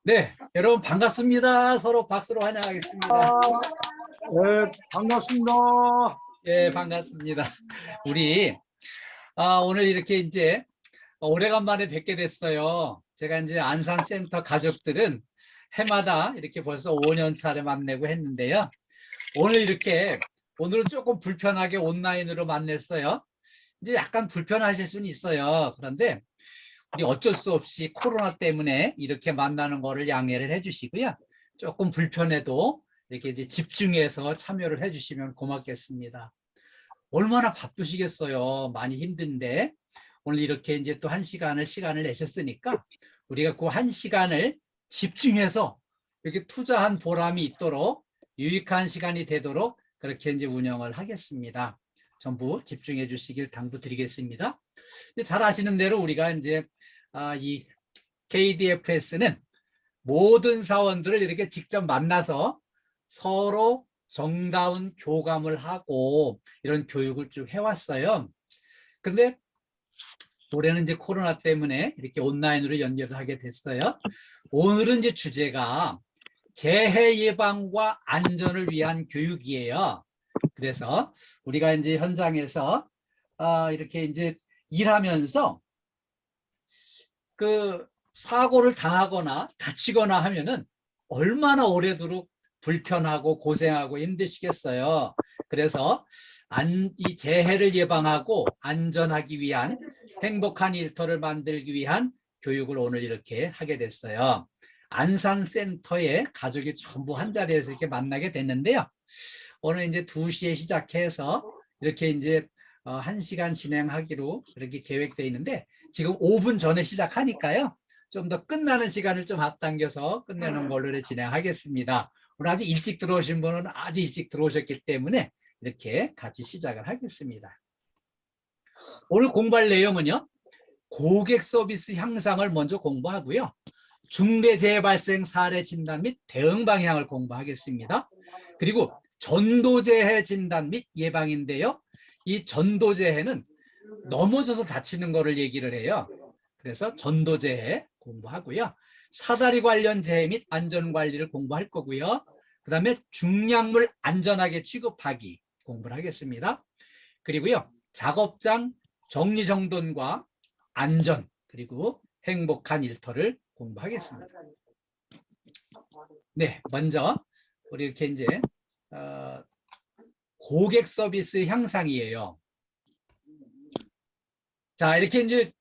네, 여러분 반갑습니다. 서로 박수로 환영하겠습니다. 네, 반갑습니다. 예, 반갑습니다. 우리 오늘 이렇게 이제 오래간만에 뵙게 됐어요. 제가 이제 안산센터 가족들은 해마다 이렇게 벌써 5년 차를 만나고 했는데요. 오늘은 조금 불편하게 온라인으로 만났어요. 이제 약간 불편하실 수는 있어요. 그런데 우리 어쩔 수 없이 코로나 때문에 이렇게 만나는 거를 양해를 해주시고요. 조금 불편해도 이렇게 이제 집중해서 참여를 해주시면 고맙겠습니다. 얼마나 바쁘시겠어요. 많이 힘든데 오늘 이렇게 이제 또 시간을 내셨으니까 우리가 그 1시간을 집중해서 이렇게 투자한 보람이 있도록 유익한 시간이 되도록 그렇게 이제 운영을 하겠습니다. 전부 집중해 주시길 당부드리겠습니다. 잘 아시는 대로 우리가 이제 이 KDFS는 모든 사원들을 이렇게 직접 만나서 서로 정다운 교감을 하고 이런 교육을 쭉 해왔어요. 근데 올해는 이제 코로나 때문에 이렇게 온라인으로 연결을 하게 됐어요. 오늘은 이제 주제가 재해 예방과 안전을 위한 교육이에요. 그래서 우리가 이제 현장에서 이렇게 이제 일하면서 그 사고를 당하거나 다치거나 하면은 얼마나 오래도록 불편하고 고생하고 힘드시겠어요. 그래서 이 재해를 예방하고 안전하기 위한 행복한 일터를 만들기 위한 교육을 오늘 이렇게 하게 됐어요. 안산센터에 가족이 전부 한 자리에서 이렇게 만나게 됐는데요. 오늘 이제 2시에 시작해서 이렇게 이제 1시간 진행하기로 이렇게 계획되어 있는데 지금 5분 전에 시작하니까요. 좀 더 끝나는 시간을 좀 앞당겨서 끝내는 걸로 진행하겠습니다. 오늘 아주 일찍 들어오신 분은 아주 일찍 들어오셨기 때문에 이렇게 같이 시작을 하겠습니다. 오늘 공부할 내용은요. 고객 서비스 향상을 먼저 공부하고요. 중대재해 발생 사례 진단 및 대응 방향을 공부하겠습니다. 그리고 전도재해 진단 및 예방인데요. 이 전도재해는 넘어져서 다치는 거를 얘기를 해요. 그래서 전도재해 공부하고요. 사다리 관련 재해 및 안전관리를 공부할 거고요. 그 다음에 중량물 안전하게 취급하기 공부를 하겠습니다. 그리고요. 작업장 정리정돈과 안전 그리고 행복한 일터를 공부하겠습니다. 네, 먼저 우리 이렇게 이제 고객 서비스 향상이에요. 자, 이렇게 이제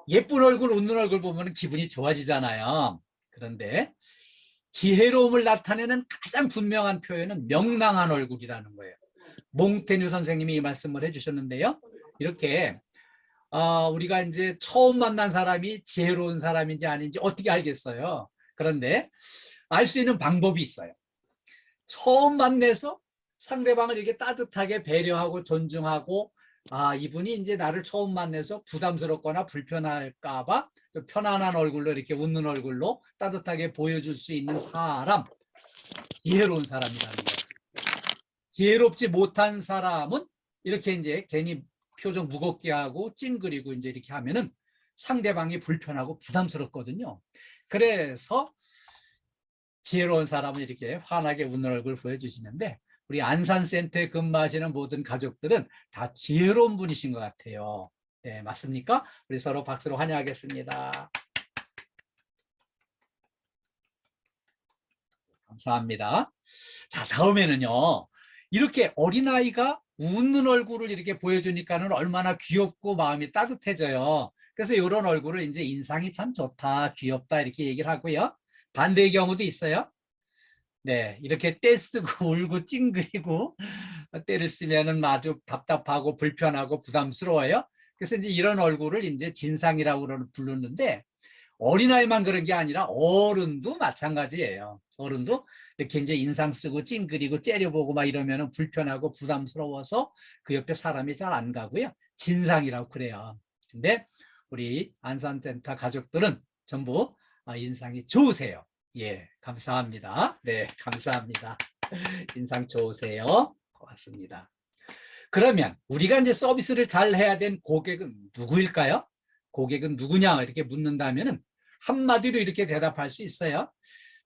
예쁜 얼굴, 웃는 얼굴 보면 기분이 좋아지잖아요. 그런데 지혜로움을 나타내는 가장 분명한 표현은 명랑한 얼굴이라는 거예요. 몽테뉴 선생님이 이 말씀을 해주셨는데요. 이렇게 우리가 이제 처음 만난 사람이 지혜로운 사람인지 아닌지 어떻게 알겠어요? 그런데 알 수 있는 방법이 있어요. 처음 만나서 상대방을 이렇게 따뜻하게 배려하고 존중하고 이분이 이제 나를 처음 만나서 부담스럽거나 불편할까 봐 좀 편안한 얼굴로 이렇게 웃는 얼굴로 따뜻하게 보여줄 수 있는 사람, 지혜로운 사람이라는 거예요. 지혜롭지 못한 사람은 이렇게 이제 괜히 표정 무겁게 하고 찡그리고 이제 이렇게 하면은 상대방이 불편하고 부담스럽거든요. 그래서 지혜로운 사람은 이렇게 환하게 웃는 얼굴 보여주시는데 우리 안산센터에 근무하시는 모든 가족들은 다 지혜로운 분이신 것 같아요. 네, 맞습니까? 우리 서로 박수로 환영하겠습니다. 감사합니다. 자, 다음에는요. 이렇게 어린아이가 웃는 얼굴을 이렇게 보여주니까는 얼마나 귀엽고 마음이 따뜻해져요. 그래서 이런 얼굴을 이제 인상이 참 좋다, 귀엽다 이렇게 얘기를 하고요. 반대의 경우도 있어요. 네, 이렇게 떼쓰고 울고 찡그리고 떼를 쓰면은 아주 답답하고 불편하고 부담스러워요. 그래서 이제 이런 얼굴을 이제 진상이라고 부르는데 어린아이만 그런 게 아니라 어른도 마찬가지예요. 어른도 이렇게 이제 인상 쓰고 찡그리고 째려보고 막 이러면은 불편하고 부담스러워서 그 옆에 사람이 잘 안 가고요. 진상이라고 그래요. 근데 우리 안산센터 가족들은 전부 인상이 좋으세요. 예, 감사합니다. 네, 감사합니다. 인상 좋으세요. 고맙습니다. 그러면 우리가 이제 서비스를 잘 해야 된 고객은 누구일까요? 고객은 누구냐 이렇게 묻는다면은 한마디로 이렇게 대답할 수 있어요.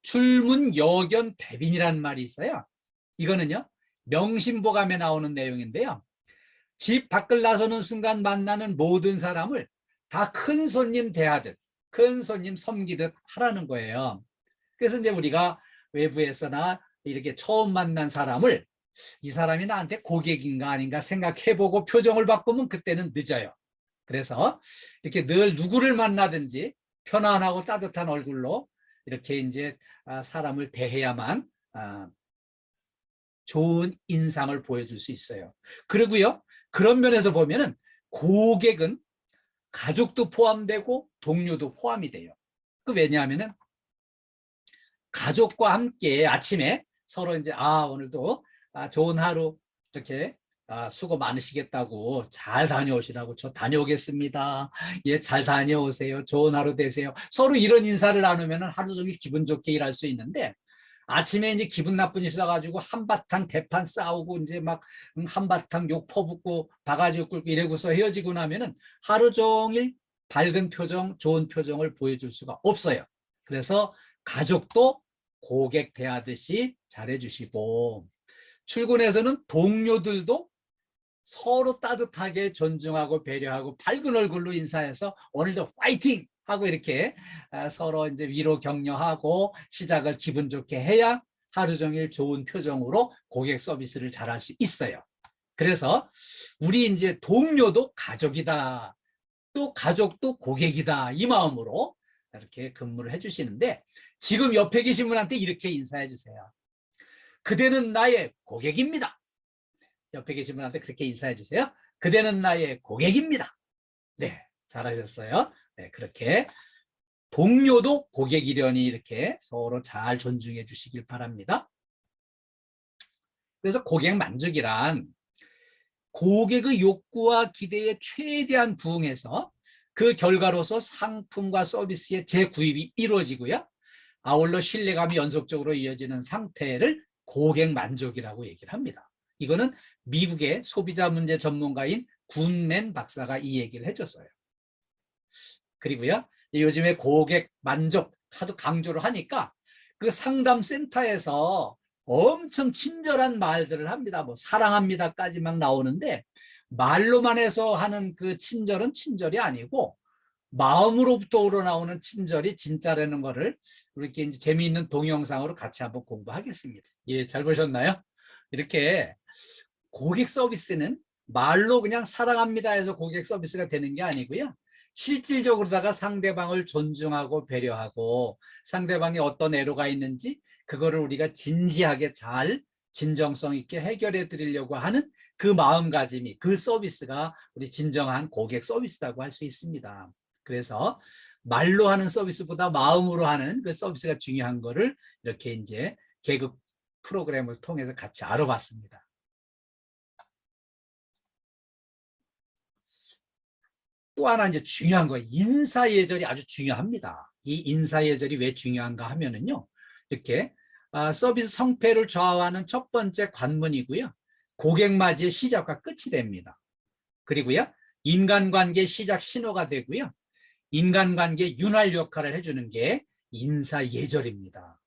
출문여견 대빈이라는 말이 있어요. 이거는요, 명심보감에 나오는 내용인데요. 집 밖을 나서는 순간 만나는 모든 사람을 다 큰 손님 대하듯, 큰 손님 섬기듯 하라는 거예요. 그래서 이제 우리가 외부에서나 이렇게 처음 만난 사람을 이 사람이 나한테 고객인가 아닌가 생각해보고 표정을 바꾸면 그때는 늦어요. 그래서 이렇게 늘 누구를 만나든지 편안하고 따뜻한 얼굴로 이렇게 이제 사람을 대해야만 좋은 인상을 보여줄 수 있어요. 그리고요, 그런 면에서 보면은 고객은 가족도 포함되고 동료도 포함이 돼요. 왜냐하면은 가족과 함께 아침에 서로 이제 오늘도 좋은 하루 이렇게 수고 많으시겠다고 잘 다녀오시라고 저 다녀오겠습니다. 예, 잘 다녀오세요. 좋은 하루 되세요. 서로 이런 인사를 나누면 하루 종일 기분 좋게 일할 수 있는데 아침에 이제 기분 나쁜 일 있어가지고 한바탕 대판 싸우고 이제 막 한바탕 욕 퍼붓고 바가지 꿇고 이러고서 헤어지고 나면은 하루 종일 밝은 표정, 좋은 표정을 보여줄 수가 없어요. 그래서 가족도 고객 대하듯이 잘해주시고 출근해서는 동료들도 서로 따뜻하게 존중하고 배려하고 밝은 얼굴로 인사해서 오늘도 파이팅! 하고 이렇게 서로 이제 위로 격려하고 시작을 기분 좋게 해야 하루 종일 좋은 표정으로 고객 서비스를 잘할 수 있어요. 그래서 우리 이제 동료도 가족이다. 또 가족도 고객이다. 이 마음으로 이렇게 근무를 해주시는데 지금 옆에 계신 분한테 이렇게 인사해 주세요. 그대는 나의 고객입니다. 옆에 계신 분한테 그렇게 인사해 주세요. 그대는 나의 고객입니다. 네, 잘하셨어요. 네, 그렇게 동료도 고객이려니 이렇게 서로 잘 존중해 주시길 바랍니다. 그래서 고객 만족이란 고객의 욕구와 기대에 최대한 부응해서 그 결과로서 상품과 서비스의 재구입이 이루어지고요. 아울러 신뢰감이 연속적으로 이어지는 상태를 고객 만족이라고 얘기를 합니다. 이거는 미국의 소비자 문제 전문가인 군맨 박사가 이 얘기를 해줬어요. 그리고요, 요즘에 고객 만족 하도 강조를 하니까 그 상담센터에서 엄청 친절한 말들을 합니다. 뭐 사랑합니다까지 막 나오는데 말로만 해서 하는 그 친절은 친절이 아니고 마음으로부터 우러나오는 친절이 진짜라는 거를 이렇게 이제 재미있는 동영상으로 같이 한번 공부하겠습니다. 예, 잘 보셨나요? 이렇게 고객 서비스는 말로 그냥 사랑합니다 해서 고객 서비스가 되는 게 아니고요. 실질적으로다가 상대방을 존중하고 배려하고 상대방이 어떤 애로가 있는지 그거를 우리가 진지하게 잘 진정성 있게 해결해 드리려고 하는 그 마음가짐이 그 서비스가 우리 진정한 고객 서비스라고 할 수 있습니다. 그래서 말로 하는 서비스보다 마음으로 하는 그 서비스가 중요한 거를 이렇게 이제 개그 프로그램을 통해서 같이 알아봤습니다. 또 하나 이제 중요한 거예요. 인사예절이 아주 중요합니다. 이 인사예절이 왜 중요한가 하면은요, 이렇게 서비스 성패를 좌우하는 첫 번째 관문이고요. 고객 맞이의 시작과 끝이 됩니다. 그리고요, 인간관계 시작 신호가 되고요. 인간관계 윤활 역할을 해주는 게 인사예절입니다.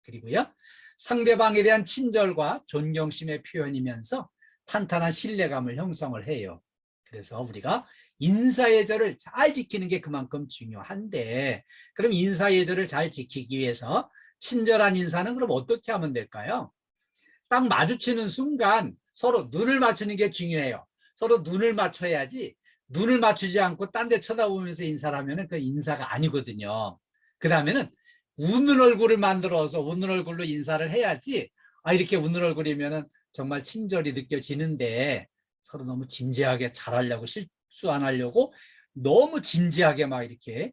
그리고요, 상대방에 대한 친절과 존경심의 표현이면서 탄탄한 신뢰감을 형성을 해요. 그래서 우리가 인사예절을 잘 지키는 게 그만큼 중요한데 그럼 인사예절을 잘 지키기 위해서 친절한 인사는 그럼 어떻게 하면 될까요? 딱 마주치는 순간 서로 눈을 맞추는 게 중요해요. 서로 눈을 맞춰야지 눈을 맞추지 않고 딴 데 쳐다보면서 인사를 하면 그 인사가 아니거든요. 그 다음에는 웃는 얼굴을 만들어서 웃는 얼굴로 인사를 해야지 이렇게 웃는 얼굴이면 정말 친절이 느껴지는데 서로 너무 진지하게 잘하려고 실수 안 하려고 너무 진지하게 막 이렇게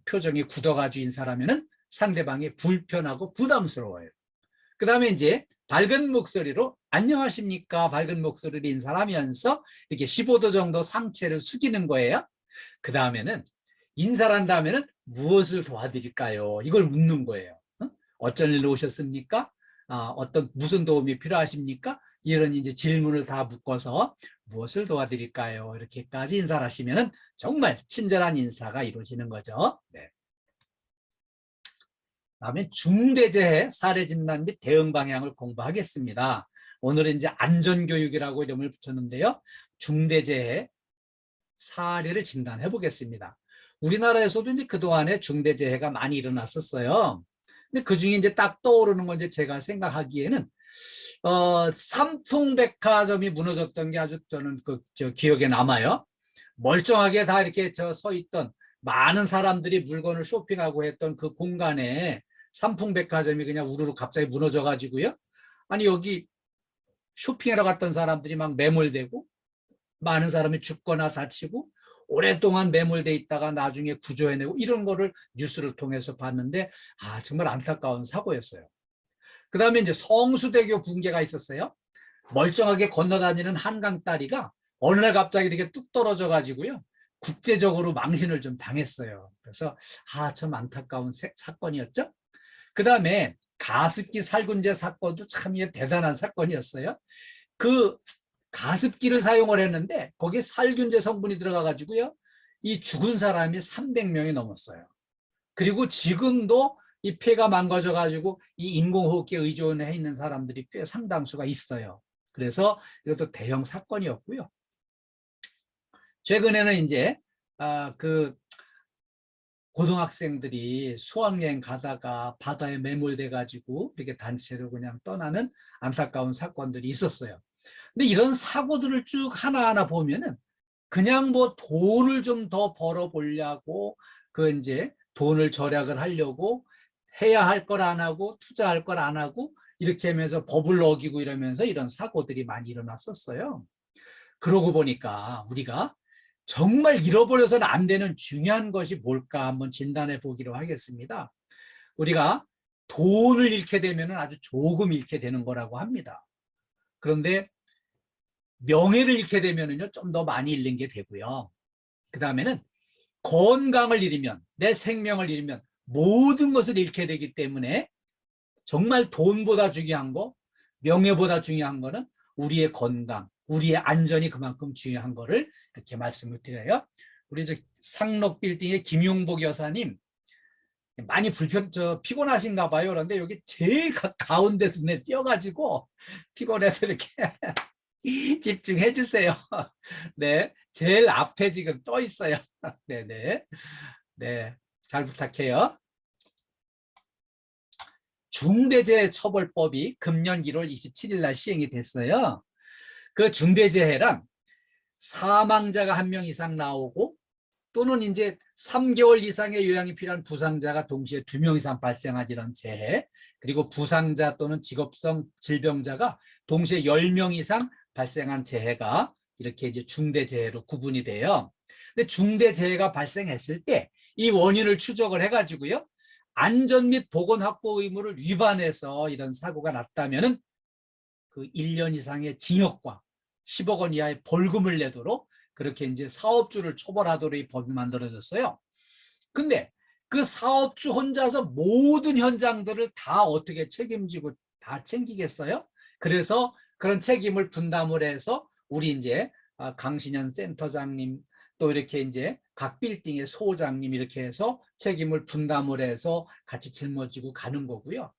표정이 굳어가지고 인사를 하면 상대방이 불편하고 부담스러워요. 그 다음에 이제 밝은 목소리로 안녕하십니까 밝은 목소리로 인사를 하면서 이렇게 15도 정도 상체를 숙이는 거예요. 그 다음에는 인사를 한 다음에는 무엇을 도와드릴까요? 이걸 묻는 거예요. 어쩐 일로 오셨습니까? 무슨 도움이 필요하십니까? 이런 이제 질문을 다 묶어서 무엇을 도와드릴까요? 이렇게까지 인사를 하시면 정말 친절한 인사가 이루어지는 거죠. 네. 다음에 중대재해 사례 진단 및 대응 방향을 공부하겠습니다. 오늘은 이제 안전교육이라고 이름을 붙였는데요. 중대재해 사례를 진단해 보겠습니다. 우리나라에서도 이제 그동안에 중대재해가 많이 일어났었어요. 근데 그중에 이제 딱 떠오르는 건 이제 제가 생각하기에는 삼풍백화점이 무너졌던 게 아주 저는 기억에 남아요. 멀쩡하게 다 이렇게 서 있던 많은 사람들이 물건을 쇼핑하고 했던 그 공간에 삼풍백화점이 그냥 우르르 갑자기 무너져 가지고요. 아니 여기 쇼핑하러 갔던 사람들이 막 매몰되고 많은 사람이 죽거나 다치고 오랫동안 매몰돼 있다가 나중에 구조해내고 이런 거를 뉴스를 통해서 봤는데 정말 안타까운 사고였어요. 그 다음에 이제 성수대교 붕괴가 있었어요. 멀쩡하게 건너다니는 한강 다리가 어느 날 갑자기 이렇게 뚝 떨어져 가지고요. 국제적으로 망신을 좀 당했어요. 그래서 참 안타까운 사건이었죠. 그 다음에 가습기 살균제 사건도 참 대단한 사건이었어요. 그 가습기를 사용을 했는데 거기에 살균제 성분이 들어가 가지고요. 이 죽은 사람이 300명이 넘었어요. 그리고 지금도 이 폐가 망가져 가지고 이 인공호흡기에 의존해 있는 사람들이 꽤 상당수가 있어요. 그래서 이것도 대형 사건이었고요. 최근에는 이제 그 고등학생들이 수학여행 가다가 바다에 매몰돼 가지고 이렇게 단체로 그냥 떠나는 안타까운 사건들이 있었어요. 근데 이런 사고들을 쭉 하나하나 보면은 그냥 뭐 돈을 좀 더 벌어 보려고 이제 돈을 절약을 하려고 해야 할 걸 안 하고 투자할 걸 안 하고 이렇게 하면서 법을 어기고 이러면서 이런 사고들이 많이 일어났었어요. 그러고 보니까 우리가 정말 잃어버려서는 안 되는 중요한 것이 뭘까 한번 진단해 보기로 하겠습니다. 우리가 돈을 잃게 되면 아주 조금 잃게 되는 거라고 합니다. 그런데 명예를 잃게 되면은요, 좀 더 많이 잃는 게 되고요. 그 다음에는 건강을 잃으면, 내 생명을 잃으면 모든 것을 잃게 되기 때문에 정말 돈보다 중요한 거, 명예보다 중요한 거는 우리의 건강, 우리의 안전이 그만큼 중요한 거를 이렇게 말씀을 드려요. 우리 상록 빌딩의 김용복 여사님 많이 피곤하신가 봐요. 그런데 여기 제일 가운데 눈에 띄어가지고 피곤해서 이렇게 집중해 주세요. 네, 제일 앞에 지금 떠 있어요. 네네. 네, 잘 부탁해요. 중대재해처벌법이 금년 1월 27일 날 시행이 됐어요. 그 중대재해란 사망자가 1명 이상 나오고 또는 이제 3개월 이상의 요양이 필요한 부상자가 동시에 2명 이상 발생한 이런 재해, 그리고 부상자 또는 직업성 질병자가 동시에 10명 이상 발생한 재해가 이렇게 이제 중대재해로 구분이 돼요. 근데 중대재해가 발생했을 때 이 원인을 추적을 해가지고요. 안전 및 보건 확보 의무를 위반해서 이런 사고가 났다면은 그 1년 이상의 징역과 10억 원 이하의 벌금을 내도록 그렇게 이제 사업주를 처벌하도록 이 법이 만들어졌어요. 근데 그 사업주 혼자서 모든 현장들을 다 어떻게 책임지고 다 챙기겠어요? 그래서 그런 책임을 분담을 해서 우리 이제 강신현 센터장님 또 이렇게 이제 각 빌딩의 소장님 이렇게 해서 책임을 분담을 해서 같이 짊어지고 가는 거고요.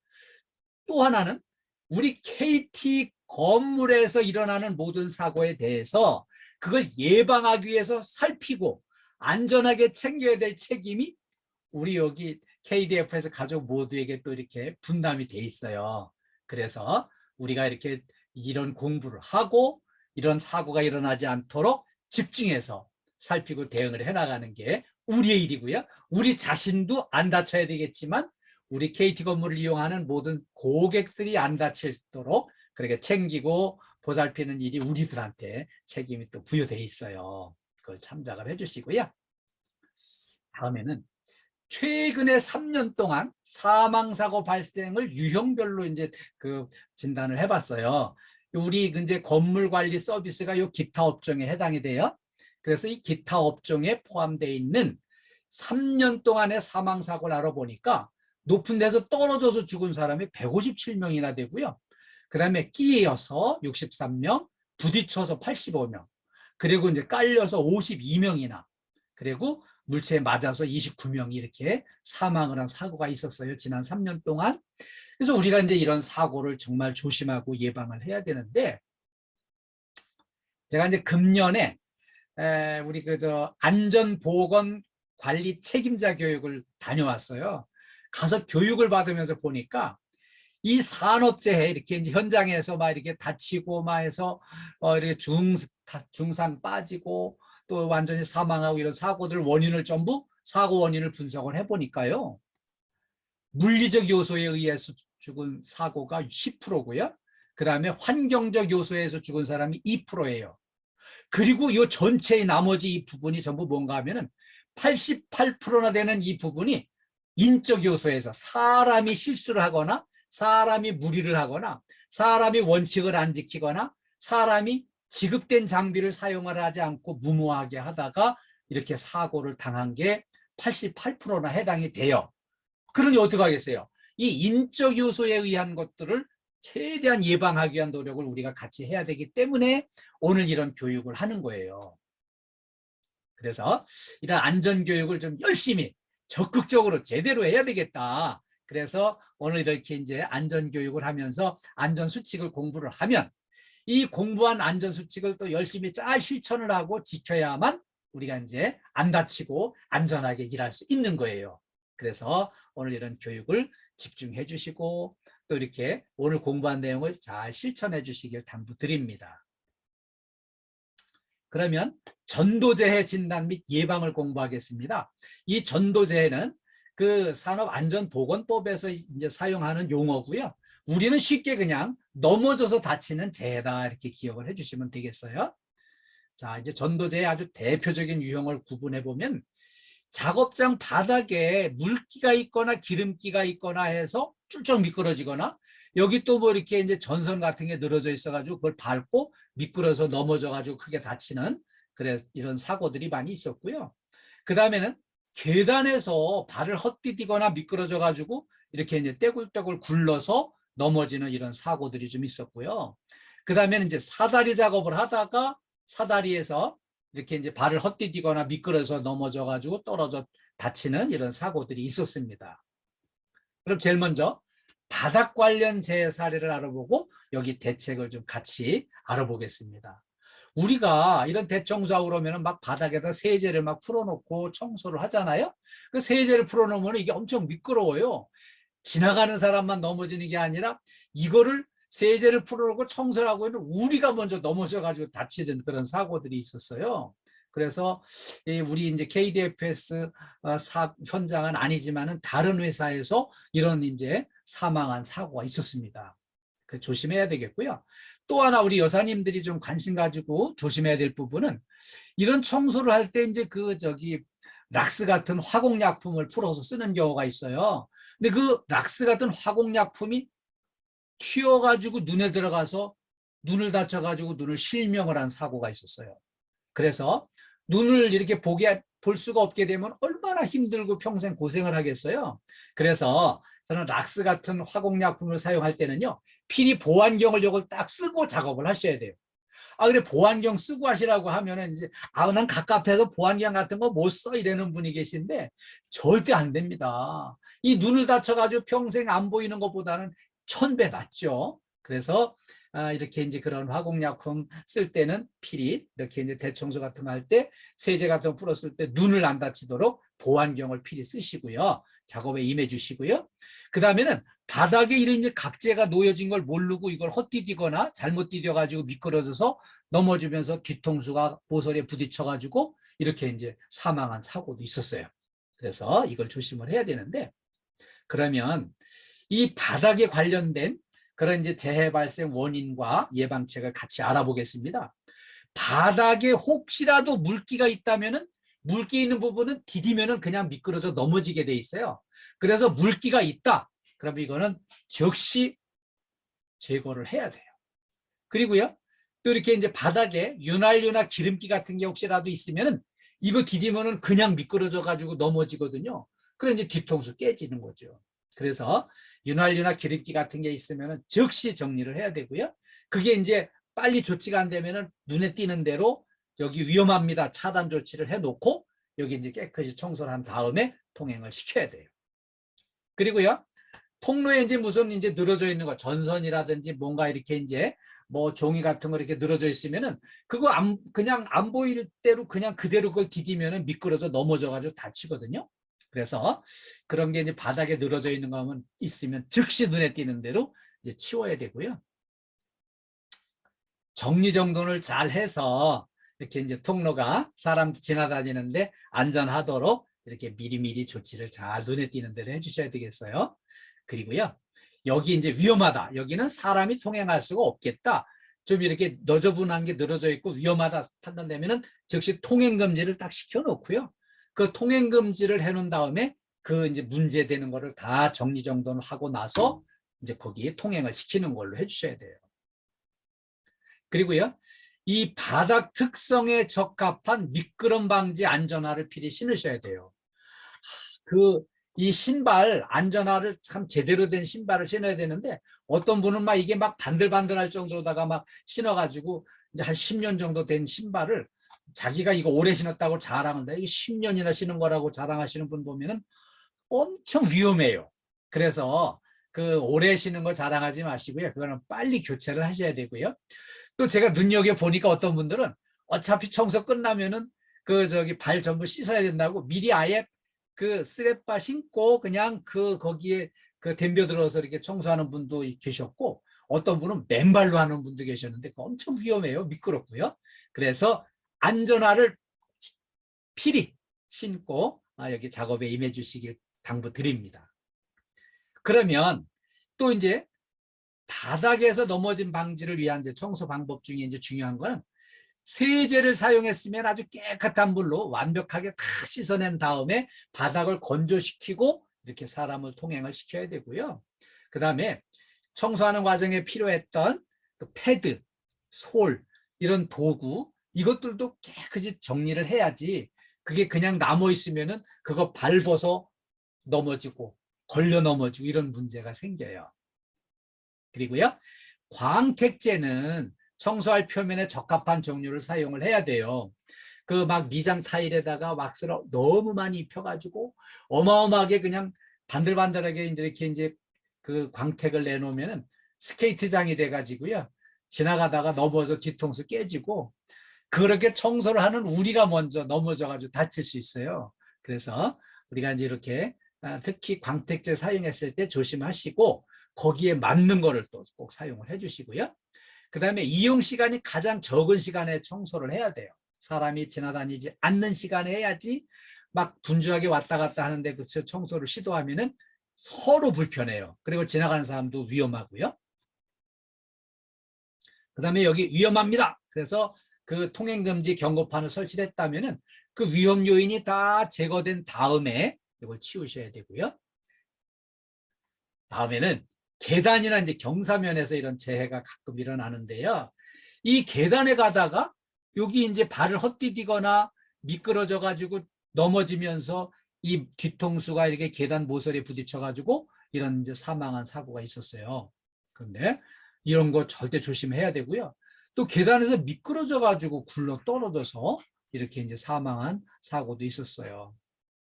또 하나는 우리 KT 건물에서 일어나는 모든 사고에 대해서 그걸 예방하기 위해서 살피고 안전하게 챙겨야 될 책임이 우리 여기 KDF에서 가족 모두에게 또 이렇게 분담이 돼 있어요. 그래서 우리가 이렇게 이런 공부를 하고 이런 사고가 일어나지 않도록 집중해서 살피고 대응을 해나가는 게 우리의 일이고요. 우리 자신도 안 다쳐야 되겠지만 우리 KT 건물을 이용하는 모든 고객들이 안 다치도록 그렇게 챙기고 보살피는 일이 우리들한테 책임이 또 부여돼 있어요. 그걸 참작을 해주시고요. 다음에는 최근에 3년 동안 사망사고 발생을 유형별로 이제 진단을 해봤어요. 우리 이제 건물 관리 서비스가 요 기타 업종에 해당이 돼요. 그래서 이 기타 업종에 포함되어 있는 3년 동안의 사망사고를 알아보니까 높은 데서 떨어져서 죽은 사람이 157명이나 되고요. 그 다음에 끼어서 63명, 부딪혀서 85명, 그리고 이제 깔려서 52명이나, 그리고 물체에 맞아서 29명이 이렇게 사망을 한 사고가 있었어요. 지난 3년 동안. 그래서 우리가 이제 이런 사고를 정말 조심하고 예방을 해야 되는데, 제가 이제 금년에 우리 그저 안전보건 관리 책임자 교육을 다녀왔어요. 가서 교육을 받으면서 보니까 이 산업재해 이렇게 이제 현장에서 막 이렇게 다치고 막 해서 이렇게 중상 빠지고 또 완전히 사망하고 이런 사고들 원인을 전부 사고 원인을 분석을 해보니까요. 물리적 요소에 의해서 죽은 사고가 10%고요. 그다음에 환경적 요소에서 죽은 사람이 2%예요. 그리고 이 전체의 나머지 이 부분이 전부 뭔가 하면은 88%나 되는 이 부분이 인적 요소에서 사람이 실수를 하거나 사람이 무리를 하거나 사람이 원칙을 안 지키거나 사람이 지급된 장비를 사용을 하지 않고 무모하게 하다가 이렇게 사고를 당한 게 88%나 해당이 돼요. 그러니 어떻게 하겠어요? 이 인적 요소에 의한 것들을 최대한 예방하기 위한 노력을 우리가 같이 해야 되기 때문에 오늘 이런 교육을 하는 거예요. 그래서 이런 안전교육을 좀 열심히 적극적으로 제대로 해야 되겠다. 그래서 오늘 이렇게 이제 안전교육을 하면서 안전수칙을 공부를 하면 이 공부한 안전수칙을 또 열심히 잘 실천을 하고 지켜야만 우리가 이제 안 다치고 안전하게 일할 수 있는 거예요. 그래서 오늘 이런 교육을 집중해 주시고 또 이렇게 오늘 공부한 내용을 잘 실천해 주시길 당부드립니다. 그러면 전도재해 진단 및 예방을 공부하겠습니다. 이 전도재해는 그 산업안전보건법에서 이제 사용하는 용어고요. 우리는 쉽게 그냥 넘어져서 다치는 재해다 이렇게 기억을 해주시면 되겠어요. 자, 이제 전도재해 아주 대표적인 유형을 구분해 보면 작업장 바닥에 물기가 있거나 기름기가 있거나 해서 쭉 미끄러지거나 여기 또 뭐 이렇게 이제 전선 같은 게 늘어져 있어가지고 그걸 밟고 미끄러서 넘어져가지고 크게 다치는 그래서 이런 사고들이 많이 있었고요. 그 다음에는 계단에서 발을 헛디디거나 미끄러져가지고 이렇게 이제 떼굴떼굴 굴러서 넘어지는 이런 사고들이 좀 있었고요. 그 다음에는 이제 사다리 작업을 하다가 사다리에서 이렇게 이제 발을 헛디디거나 미끄러져 넘어져가지고 떨어져 다치는 이런 사고들이 있었습니다. 그럼 제일 먼저 바닥 관련 재해 사례를 알아보고 여기 대책을 좀 같이 알아보겠습니다. 우리가 이런 대청소하고 그러면 막 바닥에다 세제를 막 풀어놓고 청소를 하잖아요. 그 세제를 풀어놓으면 이게 엄청 미끄러워요. 지나가는 사람만 넘어지는 게 아니라 이거를 세제를 풀어놓고 청소를 하고 있는 우리가 먼저 넘어져가지고 다치는 그런 사고들이 있었어요. 그래서 우리 이제 KDFS 현장은 아니지만은 다른 회사에서 이런 이제 사망한 사고가 있었습니다. 그 조심해야 되겠고요. 또 하나 우리 여사님들이 좀 관심 가지고 조심해야 될 부분은 이런 청소를 할 때 이제 그 락스 같은 화공약품을 풀어서 쓰는 경우가 있어요. 근데 그 락스 같은 화공약품이 튀어가지고 눈에 들어가서 눈을 다쳐가지고 눈을 실명을 한 사고가 있었어요. 그래서 눈을 이렇게 볼 수가 없게 되면 얼마나 힘들고 평생 고생을 하겠어요. 그래서 저는 락스 같은 화공약품을 사용할 때는요, 필히 보안경을 이걸 딱 쓰고 작업을 하셔야 돼요. 그래 보안경 쓰고 하시라고 하면은 이제 난 갑갑해서 보안경 같은 거 못 써 이러는 분이 계신데 절대 안 됩니다. 이 눈을 다쳐가지고 평생 안 보이는 것보다는 1000배 낫죠. 그래서 이렇게 이제 그런 화공약품 쓸 때는 필히 이렇게 이제 대청소 같은 거 할 때 세제 같은 거 풀었을 때 눈을 안 다치도록 보안경을 필히 쓰시고요. 작업에 임해 주시고요. 그 다음에는 바닥에 이런 이제 각재가 놓여진 걸 모르고 이걸 헛디디거나 잘못 디뎌가지고 미끄러져서 넘어지면서 뒤통수가 보설에 부딪혀가지고 이렇게 이제 사망한 사고도 있었어요. 그래서 이걸 조심을 해야 되는데 그러면 이 바닥에 관련된 그런 이제 재해 발생 원인과 예방책을 같이 알아보겠습니다. 바닥에 혹시라도 물기가 있다면은 물기 있는 부분은 디디면은 그냥 미끄러져 넘어지게 돼 있어요. 그래서 물기가 있다. 그럼 이거는 즉시 제거를 해야 돼요. 그리고요, 또 이렇게 이제 바닥에 윤활유나 기름기 같은 게 혹시라도 있으면은 이거 디디면은 그냥 미끄러져 가지고 넘어지거든요. 그래 이제 뒤통수 깨지는 거죠. 그래서 윤활유나 기름기 같은 게 있으면은 즉시 정리를 해야 되고요. 그게 이제 빨리 조치가 안 되면은 눈에 띄는 대로 여기 위험합니다. 차단 조치를 해놓고 여기 이제 깨끗이 청소를 한 다음에 통행을 시켜야 돼요. 그리고요, 통로에 이제 무슨 이제 늘어져 있는 거, 전선이라든지 뭔가 이렇게 이제 뭐 종이 같은 거 이렇게 늘어져 있으면은 그거 그냥 안 보일 대로 그냥 그대로 그걸 디디면은 미끄러져 넘어져가지고 다치거든요. 그래서 그런 게 이제 바닥에 늘어져 있는 거 하면 있으면 즉시 눈에 띄는 대로 이제 치워야 되고요. 정리정돈을 잘 해서 이렇게 이제 통로가 사람 지나다니는데 안전하도록 이렇게 미리미리 조치를 잘 눈에 띄는 대로 해주셔야 되겠어요. 그리고요, 여기 이제 위험하다, 여기는 사람이 통행할 수가 없겠다, 좀 이렇게 너저분한 게 늘어져 있고 위험하다 판단되면은 즉시 통행금지를 딱 시켜놓고요. 그 통행금지를 해놓은 다음에 그 이제 문제되는 거를 다 정리정돈을 하고 나서 이제 거기에 통행을 시키는 걸로 해주셔야 돼요. 그리고요, 이 바닥 특성에 적합한 미끄럼 방지 안전화를 필히 신으셔야 돼요. 이 신발 안전화를 참 제대로 된 신발을 신어야 되는데 어떤 분은 막 이게 막 반들반들할 정도로다가 막 신어가지고 이제 한 10년 정도 된 신발을 자기가 이거 오래 신었다고 자랑한다. 이게 10년이나 신은 거라고 자랑하시는 분 보면은 엄청 위험해요. 그래서 그 오래 신은 거 자랑하지 마시고요. 그거는 빨리 교체를 하셔야 되고요. 또 제가 눈여겨 보니까 어떤 분들은 어차피 청소 끝나면은 그 저기 발 전부 씻어야 된다고 미리 아예 그 쓰레빠 신고 그냥 그 거기에 그 댐벼 들어서 이렇게 청소하는 분도 계셨고, 어떤 분은 맨발로 하는 분도 계셨는데 엄청 위험해요. 미끄럽고요. 그래서 안전화를 필히 신고 여기 작업에 임해 주시길 당부드립니다. 그러면 또 이제 바닥에서 넘어진 방지를 위한 이제 청소 방법 중에 이제 중요한 거는 세제를 사용했으면 아주 깨끗한 물로 완벽하게 다 씻어낸 다음에 바닥을 건조시키고 이렇게 사람을 통행을 시켜야 되고요. 그 다음에 청소하는 과정에 필요했던 패드, 솔, 이런 도구, 이것들도 깨끗이 정리를 해야지 그게 그냥 남아 있으면은 그거 밟아서 넘어지고 걸려 넘어지고 이런 문제가 생겨요. 그리고요, 광택제는 청소할 표면에 적합한 종류를 사용을 해야 돼요. 그 막 미장 타일에다가 왁스를 너무 많이 입혀가지고 어마어마하게 그냥 반들반들하게 이렇게 이제 그 광택을 내놓으면 스케이트장이 돼가지고요, 지나가다가 넘어져 뒤통수 깨지고 그렇게 청소를 하는 우리가 먼저 넘어져가지고 다칠 수 있어요. 그래서 우리가 이제 이렇게 특히 광택제 사용했을 때 조심하시고 거기에 맞는 거를 또 꼭 사용을 해주시고요. 그 다음에 이용 시간이 가장 적은 시간에 청소를 해야 돼요. 사람이 지나다니지 않는 시간에 해야지 막 분주하게 왔다 갔다 하는데 그 청소를 시도하면은 서로 불편해요. 그리고 지나가는 사람도 위험하고요. 그 다음에 여기 위험합니다. 그래서 그 통행금지 경고판을 설치를 했다면은 그 위험 요인이 다 제거된 다음에 이걸 치우셔야 되고요. 다음에는 계단이나 이제 경사면에서 이런 재해가 가끔 일어나는데요. 이 계단에 가다가 여기 이제 발을 헛디디거나 미끄러져 가지고 넘어지면서 이 뒤통수가 이렇게 계단 모서리에 부딪혀 가지고 이런 이제 사망한 사고가 있었어요. 그런데 이런 거 절대 조심해야 되고요. 또 계단에서 미끄러져 가지고 굴러 떨어져서 이렇게 이제 사망한 사고도 있었어요.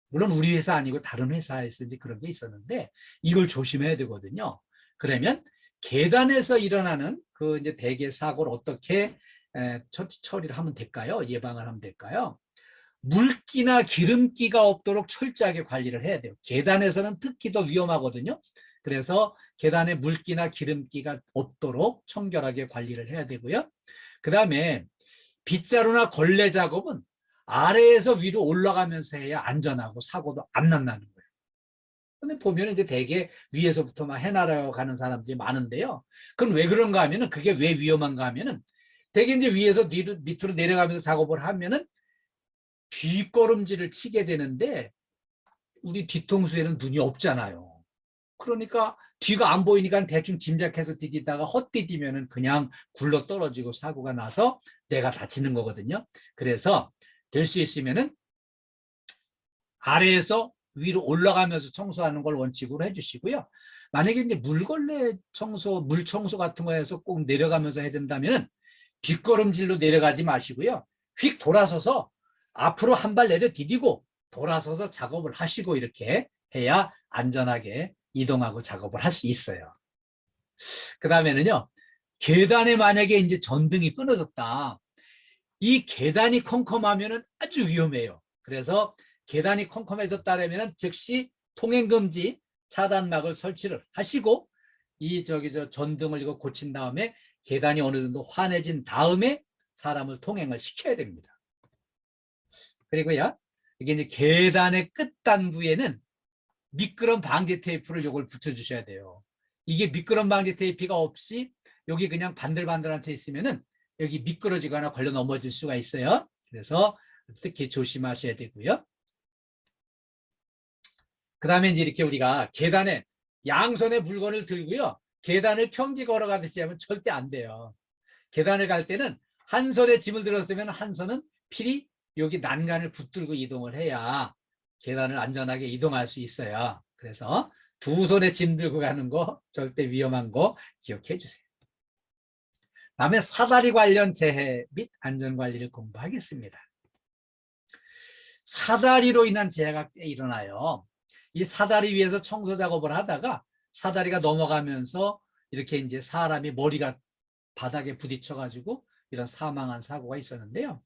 물론 우리 회사 아니고 다른 회사에서 이제 그런 게 있었는데 이걸 조심해야 되거든요. 그러면 계단에서 일어나는 그 이제 대개 사고를 어떻게 처리를 하면 될까요? 예방을 하면 될까요? 물기나 기름기가 없도록 철저하게 관리를 해야 돼요. 계단에서는 특히 더 위험하거든요. 그래서 계단에 물기나 기름기가 없도록 청결하게 관리를 해야 되고요. 그 다음에 빗자루나 걸레 작업은 아래에서 위로 올라가면서 해야 안전하고 사고도 안 난다는 거예요. 근데 보면 이제 대개 위에서부터 막 해나려 가는 사람들이 많은데요. 그럼 왜 그런가 하면은 그게 왜 위험한가 하면은 대개 이제 위에서 밑으로 내려가면서 작업을 하면은 뒷걸음질을 치게 되는데 우리 뒤통수에는 눈이 없잖아요. 그러니까 뒤가 안 보이니까 대충 짐작해서 디디다가 헛디디면은 그냥 굴러 떨어지고 사고가 나서 내가 다치는 거거든요. 그래서 될 수 있으면은 아래에서 위로 올라가면서 청소하는 걸 원칙으로 해주시고요. 만약에 이제 물걸레 청소, 물 청소 같은 거에서 꼭 내려가면서 해야 된다면은 뒷걸음질로 내려가지 마시고요. 휙 돌아서서 앞으로 한 발 내려 디디고 돌아서서 작업을 하시고 이렇게 해야 안전하게 이동하고 작업을 할 수 있어요. 그 다음에는요, 계단에 만약에 이제 전등이 끊어졌다. 이 계단이 컴컴하면 아주 위험해요. 그래서 계단이 컴컴해졌다면 즉시 통행금지 차단막을 설치를 하시고 저 전등을 이거 고친 다음에 계단이 어느 정도 환해진 다음에 사람을 통행을 시켜야 됩니다. 그리고요, 이게 이제 계단의 끝단부에는 미끄럼 방지 테이프를 요걸 붙여주셔야 돼요. 이게 미끄럼 방지 테이프가 없이 여기 그냥 반들반들한 채 있으면은 여기 미끄러지거나 걸려 넘어질 수가 있어요. 그래서 특히 조심하셔야 되고요. 그 다음에 이제 이렇게 우리가 계단에 양손에 물건을 들고요. 계단을 평지 걸어가듯이 하면 절대 안 돼요. 계단을 갈 때는 한 손에 짐을 들었으면 한 손은 필히 여기 난간을 붙들고 이동을 해야 계단을 안전하게 이동할 수 있어요. 그래서 두 손에 짐 들고 가는 거 절대 위험한 거 기억해 주세요. 다음에 사다리 관련 재해 및 안전관리를 공부하겠습니다. 사다리로 인한 재해가 꽤 일어나요. 이 사다리 위에서 청소 작업을 하다가 사다리가 넘어가면서 이렇게 이제 사람이 머리가 바닥에 부딪혀가지고 이런 사망한 사고가 있었는데요.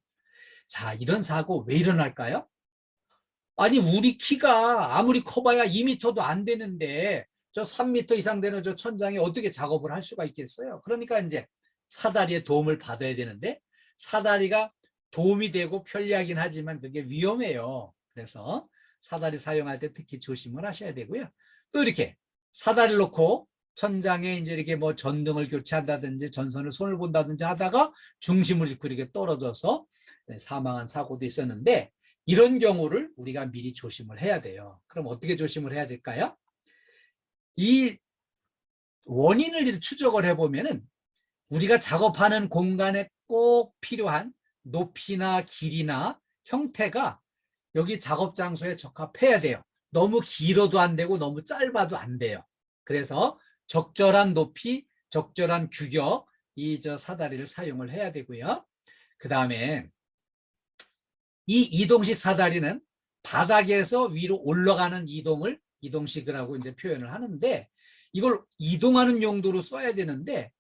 자, 이런 사고 왜 일어날까요? 아니, 우리 키가 아무리 커봐야 2m도 안 되는데 저 3m 이상 되는 저 천장에 어떻게 작업을 할 수가 있겠어요? 그러니까 이제 사다리의 도움을 받아야 되는데 사다리가 도움이 되고 편리하긴 하지만 그게 위험해요. 그래서 사다리 사용할 때 특히 조심을 하셔야 되고요. 또 이렇게 사다리를 놓고 천장에 이제 이렇게 뭐 전등을 교체한다든지 전선을 손을 본다든지 하다가 중심을 잃고 이렇게 떨어져서 사망한 사고도 있었는데 이런 경우를 우리가 미리 조심을 해야 돼요. 그럼 어떻게 조심을 해야 될까요? 이 원인을 추적을 해보면은 우리가 작업하는 공간에 꼭 필요한 높이나 길이나 형태가 여기 작업 장소에 적합해야 돼요. 너무 길어도 안 되고 너무 짧아도 안 돼요. 그래서 적절한 높이, 적절한 규격, 사다리를 사용을 해야 되고요. 그 다음에 이 이동식 사다리는 바닥에서 위로 올라가는 이동을 이동식이라고 이제 표현을 하는데 이걸 이동하는 용도로 써야 되는데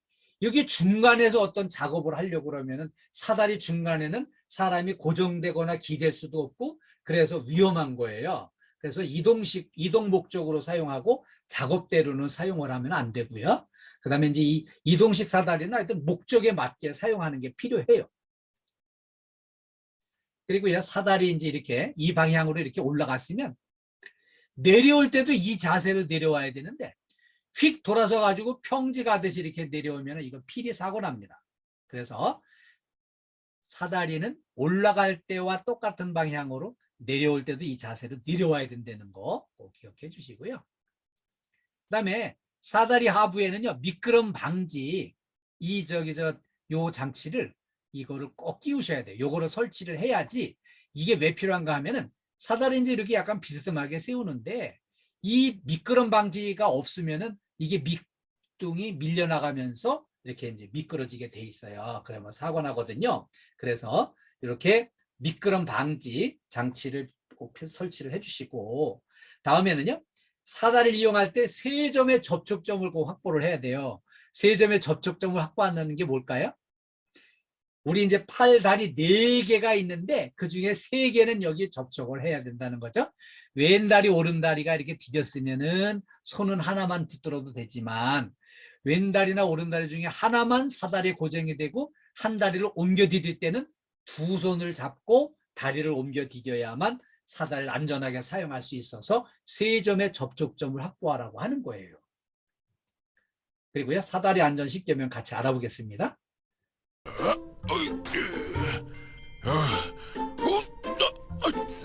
여기 중간에서 어떤 작업을 하려고 그러면은 사다리 중간에는 사람이 고정되거나 기댈 수도 없고 그래서 위험한 거예요. 그래서 이동 목적으로 사용하고 작업대로는 사용을 하면 안 되고요. 그 다음에 이제 이 이동식 사다리는 하여튼 목적에 맞게 사용하는 게 필요해요. 그리고요, 사다리 이제 이렇게 이 방향으로 이렇게 올라갔으면 내려올 때도 이 자세로 내려와야 되는데 휙 돌아서 가지고 평지 가듯이 이렇게 내려오면 이거 필히 사고 납니다. 그래서 사다리는 올라갈 때와 똑같은 방향으로 내려올 때도 이 자세로 내려와야 된다는 거 꼭 기억해 주시고요. 그다음에 사다리 하부에는요, 미끄럼 방지 요 장치를 이거를 꼭 끼우셔야 돼요. 요거를 설치를 해야지. 이게 왜 필요한가 하면은 사다리 이제 이렇게 약간 비스듬하게 세우는데 이 미끄럼 방지가 없으면은 이게 밑둥이 밀려나가면서 이렇게 이제 미끄러지게 돼 있어요. 그러면 사고 나거든요. 그래서 이렇게 미끄럼 방지 장치를 꼭 설치를 해주시고 다음에는요, 사다리를 이용할 때 세 점의 접촉점을 꼭 확보를 해야 돼요. 세 점의 접촉점을 확보한다는 게 뭘까요? 우리 이제 팔, 다리 4개가 있는데 그중에 3개는 여기 접촉을 해야 된다는 거죠. 왼다리, 오른다리가 이렇게 디뎠으면은 손은 하나만 붙들어도 되지만 왼다리나 오른다리 중에 하나만 사다리에 고정이 되고 한 다리를 옮겨 디딜 때는 두 손을 잡고 다리를 옮겨 디뎌야만 사다리를 안전하게 사용할 수 있어서 3점의 접촉점을 확보하라고 하는 거예요. 그리고요, 사다리 안전 10개명 같이 알아보겠습니다.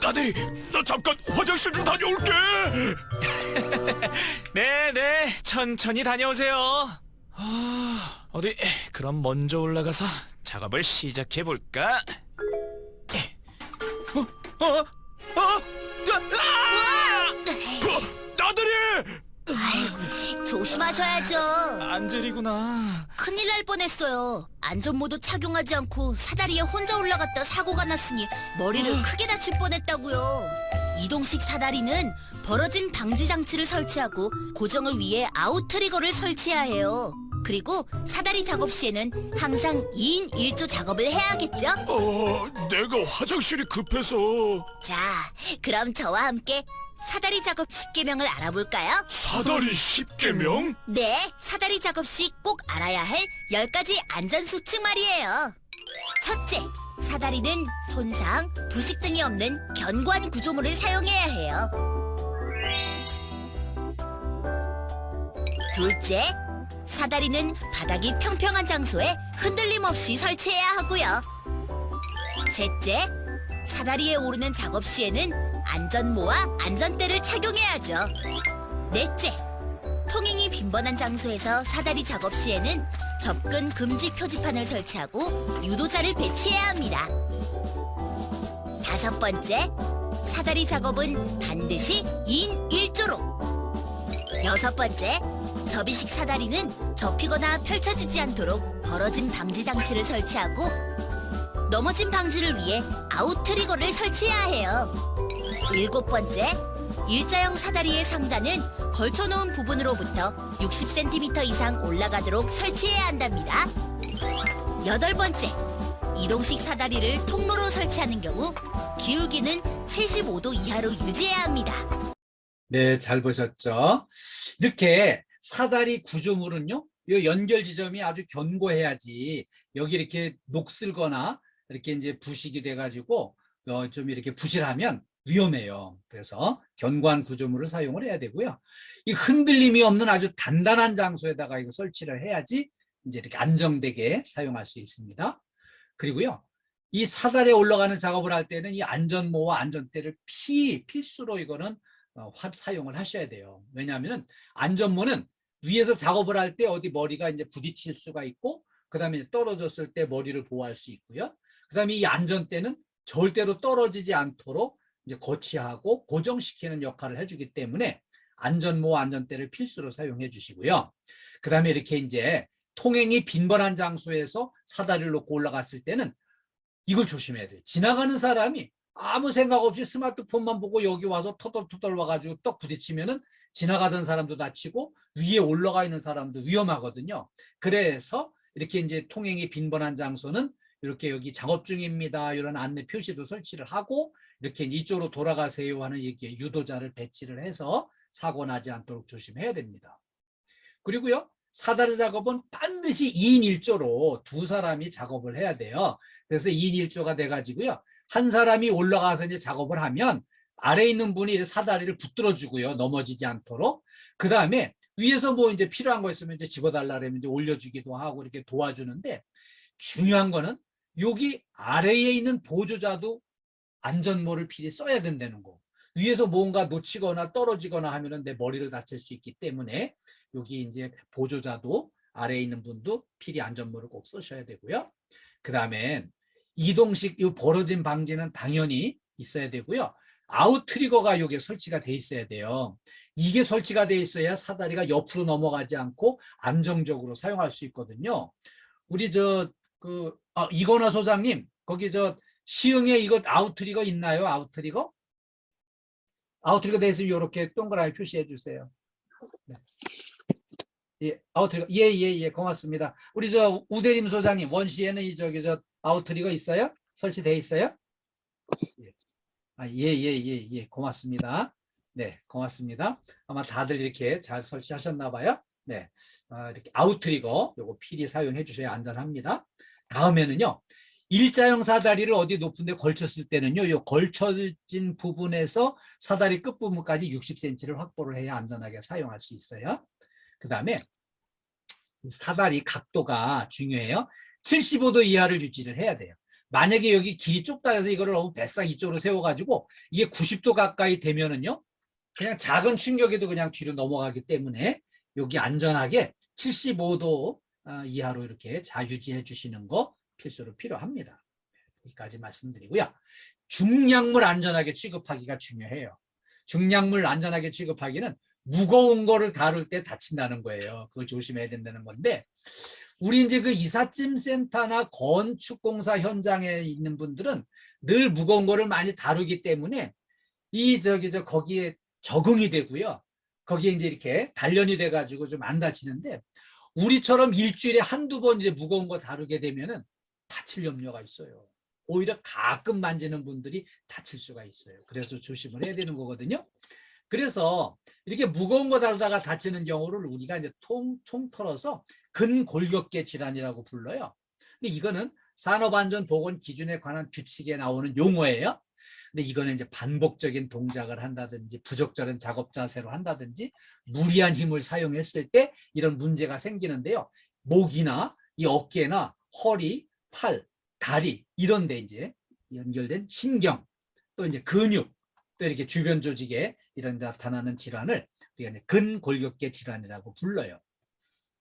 나니, 나 잠깐 화장실 좀 다녀올게. 네네, 천천히 다녀오세요. 어디 그럼 먼저 올라가서 작업을 시작해 볼까? 나들이. 아이고, 조심하셔야죠. 안젤이구나. 큰일 날 뻔했어요. 안전모도 착용하지 않고 사다리에 혼자 올라갔다 사고가 났으니 머리를 크게 다칠 뻔했다고요. 이동식 사다리는 벌어진 방지 장치를 설치하고 고정을 위해 아웃트리거를 설치해야 해요. 그리고 사다리 작업 시에는 항상 2인 1조 작업을 해야겠죠? 내가 화장실이 급해서. 자, 그럼 저와 함께 사다리 작업 10계명을 알아볼까요? 사다리 10계명? 네, 사다리 작업 시 꼭 알아야 할 10가지 안전수칙 말이에요. 첫째, 사다리는 손상, 부식 등이 없는 견고한 구조물을 사용해야 해요. 둘째, 사다리는 바닥이 평평한 장소에 흔들림 없이 설치해야 하고요. 셋째, 사다리에 오르는 작업 시에는 안전모와 안전대를 착용해야죠. 넷째, 통행이 빈번한 장소에서 사다리 작업 시에는 접근 금지 표지판을 설치하고 유도자를 배치해야 합니다. 다섯 번째, 사다리 작업은 반드시 2인 1조로. 여섯 번째, 접이식 사다리는 접히거나 펼쳐지지 않도록 벌어진 방지 장치를 설치하고 넘어짐 방지를 위해 아웃트리거를 설치해야 해요. 일곱 번째, 일자형 사다리의 상단은 걸쳐놓은 부분으로부터 60cm 이상 올라가도록 설치해야 한답니다. 여덟 번째, 이동식 사다리를 통로로 설치하는 경우 기울기는 75도 이하로 유지해야 합니다. 네, 잘 보셨죠? 이렇게 사다리 구조물은요, 이 연결 지점이 아주 견고해야지 여기 이렇게 녹슬거나 이렇게 이제 부식이 돼가지고 좀 이렇게 부실하면 위험해요. 그래서 견고한 구조물을 사용을 해야 되고요. 이 흔들림이 없는 아주 단단한 장소에다가 이거 설치를 해야지 이제 이렇게 안정되게 사용할 수 있습니다. 그리고요, 이 사다리에 올라가는 작업을 할 때는 이 안전모와 안전대를 필수로 이거는 사용을 하셔야 돼요. 왜냐하면 안전모는 위에서 작업을 할 때 어디 머리가 이제 부딪힐 수가 있고, 그 다음에 떨어졌을 때 머리를 보호할 수 있고요. 그 다음에 이 안전대는 절대로 떨어지지 않도록 이제 거치하고 고정시키는 역할을 해주기 때문에 안전모, 안전대를 필수로 사용해 주시고요. 그 다음에 이렇게 이제 통행이 빈번한 장소에서 사다리를 놓고 올라갔을 때는 이걸 조심해야 돼요. 지나가는 사람이 아무 생각 없이 스마트폰만 보고 여기 와서 터덜터덜 와가지고 떡 부딪히면은 지나가던 사람도 다치고 위에 올라가 있는 사람도 위험하거든요. 그래서 이렇게 이제 통행이 빈번한 장소는 이렇게 여기 작업 중입니다, 이런 안내 표시도 설치를 하고 이렇게 이쪽으로 돌아가세요 하는 이렇게 유도자를 배치를 해서 사고 나지 않도록 조심해야 됩니다. 그리고요, 사다리 작업은 반드시 2인 1조로 두 사람이 작업을 해야 돼요. 그래서 2인 1조가 돼가지고요, 한 사람이 올라가서 이제 작업을 하면 아래에 있는 분이 사다리를 붙들어 주고요, 넘어지지 않도록. 그 다음에 위에서 뭐 이제 필요한 거 있으면 이제 집어달라 그러면 이제 올려주기도 하고 이렇게 도와주는데, 중요한 거는 여기 아래에 있는 보조자도 안전모를 필히 써야 된다는 거. 위에서 뭔가 놓치거나 떨어지거나 하면은 내 머리를 다칠 수 있기 때문에 여기 이제 보조자도 아래에 있는 분도 필히 안전모를 꼭 쓰셔야 되고요. 그 다음에 이동식 이 벌어진 방지는 당연히 있어야 되고요. 아웃 트리거가 여기에 설치가 돼 있어야 돼요. 이게 설치가 돼 있어야 사다리가 옆으로 넘어가지 않고 안정적으로 사용할 수 있거든요. 우리 이건화 소장님, 거기 시흥에 이거 아웃 트리거 있나요? 아웃 트리거? 아웃 트리거 돼 있으면 이렇게 동그라미 표시해 주세요. 네. 예, 아웃 트리거. 예, 고맙습니다. 우리 우대림 소장님, 원시에는 아웃 트리거 있어요? 설치돼 있어요? 예, 고맙습니다. 네, 고맙습니다. 아마 다들 이렇게 잘 설치하셨나 봐요. 네, 이렇게 아웃 트리거 요거 필히 사용해 주셔야 안전합니다. 다음에는요, 일자형 사다리를 어디 높은 데 걸쳤을 때는요, 요 걸쳐진 부분에서 사다리 끝부분까지 60cm를 확보를 해야 안전하게 사용할 수 있어요. 그 다음에 사다리 각도가 중요해요. 75도 이하를 유지를 해야 돼요. 만약에 여기 길이 좁다 해서 이거를 너무 뱃상 이쪽으로 세워가지고 이게 90도 가까이 되면은요, 그냥 작은 충격에도 그냥 뒤로 넘어가기 때문에 여기 안전하게 75도 이하로 이렇게 자유지해 주시는 거 필수로 필요합니다. 여기까지 말씀드리고요. 중량물 안전하게 취급하기가 중요해요. 중량물 안전하게 취급하기는 무거운 거를 다룰 때 다친다는 거예요. 그걸 조심해야 된다는 건데, 우리 이제 그 이삿짐 센터나 건축공사 현장에 있는 분들은 늘 무거운 거를 많이 다루기 때문에 거기에 적응이 되고요. 거기에 이제 이렇게 단련이 돼가지고 좀 안 다치는데, 우리처럼 일주일에 한두 번 이제 무거운 거 다루게 되면은 다칠 염려가 있어요. 오히려 가끔 만지는 분들이 다칠 수가 있어요. 그래서 조심을 해야 되는 거거든요. 그래서 이렇게 무거운 거 다루다가 다치는 경우를 우리가 이제 통틀어서 근골격계 질환이라고 불러요. 근데 이거는 산업안전보건 기준에 관한 규칙에 나오는 용어예요. 근데 이거는 이제 반복적인 동작을 한다든지 부적절한 작업 자세로 한다든지 무리한 힘을 사용했을 때 이런 문제가 생기는데요. 목이나 이 어깨나 허리, 팔, 다리 이런 데 이제 연결된 신경, 또 이제 근육, 또 이렇게 주변 조직에 이런 데 나타나는 질환을 우리가 이제 근골격계 질환이라고 불러요.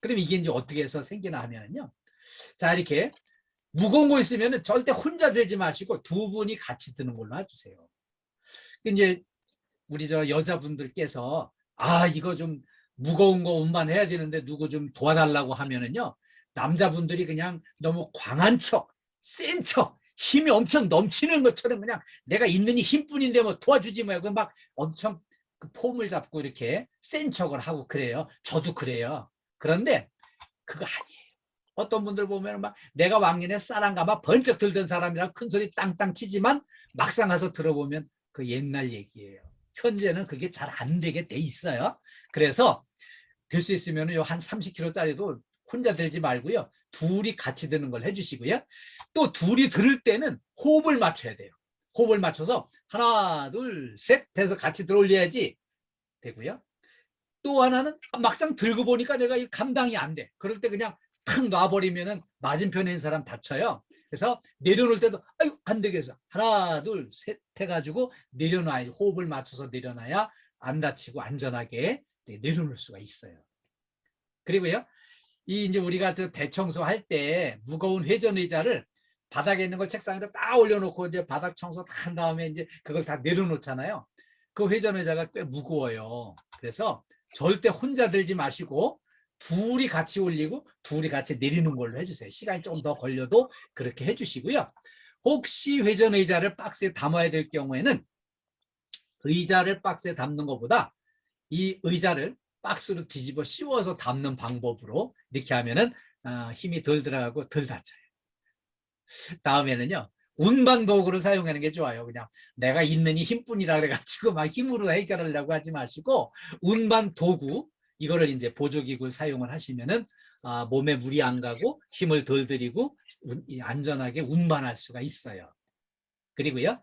그럼 이게 이제 어떻게 해서 생기나 하면요. 자, 이렇게 무거운 거 있으면 절대 혼자 들지 마시고 두 분이 같이 드는 걸로 해주세요. 이제 우리 저 여자분들께서 이거 좀 무거운 거 운반해야 되는데 누구 좀 도와달라고 하면은요. 남자분들이 그냥 너무 광한 척, 센 척, 힘이 엄청 넘치는 것처럼 그냥 내가 있는 힘뿐인데 뭐 도와주지 말고 막 엄청 그 폼을 잡고 이렇게 센 척을 하고 그래요. 저도 그래요. 그런데 그거 아니에요. 어떤 분들 보면 막 내가 왕년에 쌀한가 막 번쩍 들던 사람이랑 큰 소리 땅땅 치지만 막상 가서 들어보면 그 옛날 얘기예요. 현재는 그게 잘 안 되게 돼 있어요. 그래서 들 수 있으면 한 30kg짜리도 혼자 들지 말고요. 둘이 같이 드는 걸 해주시고요. 또 둘이 들을 때는 호흡을 맞춰야 돼요. 호흡을 맞춰서 하나, 둘, 셋 해서 같이 들어올려야지 되고요. 또 하나는 막상 들고 보니까 내가 이 감당이 안 돼. 그럴 때 그냥 탁 놔버리면은 맞은편에 있는 사람 다쳐요. 그래서 내려놓을 때도 아유 안 되겠어. 하나, 둘, 셋 해가지고 내려놔야 호흡을 맞춰서 내려놔야 안 다치고 안전하게 내려놓을 수가 있어요. 그리고요. 이제 우리가 저 대청소 할 때 무거운 회전 의자를 바닥에 있는 걸 책상에다 딱 올려놓고 이제 바닥 청소 다 한 다음에 이제 그걸 다 내려놓잖아요. 그 회전 의자가 꽤 무거워요. 그래서 절대 혼자 들지 마시고 둘이 같이 올리고 둘이 같이 내리는 걸로 해주세요. 시간이 조금 더 걸려도 그렇게 해주시고요. 혹시 회전 의자를 박스에 담아야 될 경우에는 의자를 박스에 담는 것보다 이 의자를 박스로 뒤집어 씌워서 담는 방법으로 이렇게 하면은 힘이 덜 들어가고 덜 다쳐요. 다음에는요. 운반 도구를 사용하는 게 좋아요. 그냥 내가 있는 이 힘뿐이라 그래가지고 막 힘으로 해결하려고 하지 마시고 운반 도구 이거를 이제 보조기구를 사용을 하시면은 몸에 무리 안 가고 힘을 덜 들이고 안전하게 운반할 수가 있어요. 그리고요.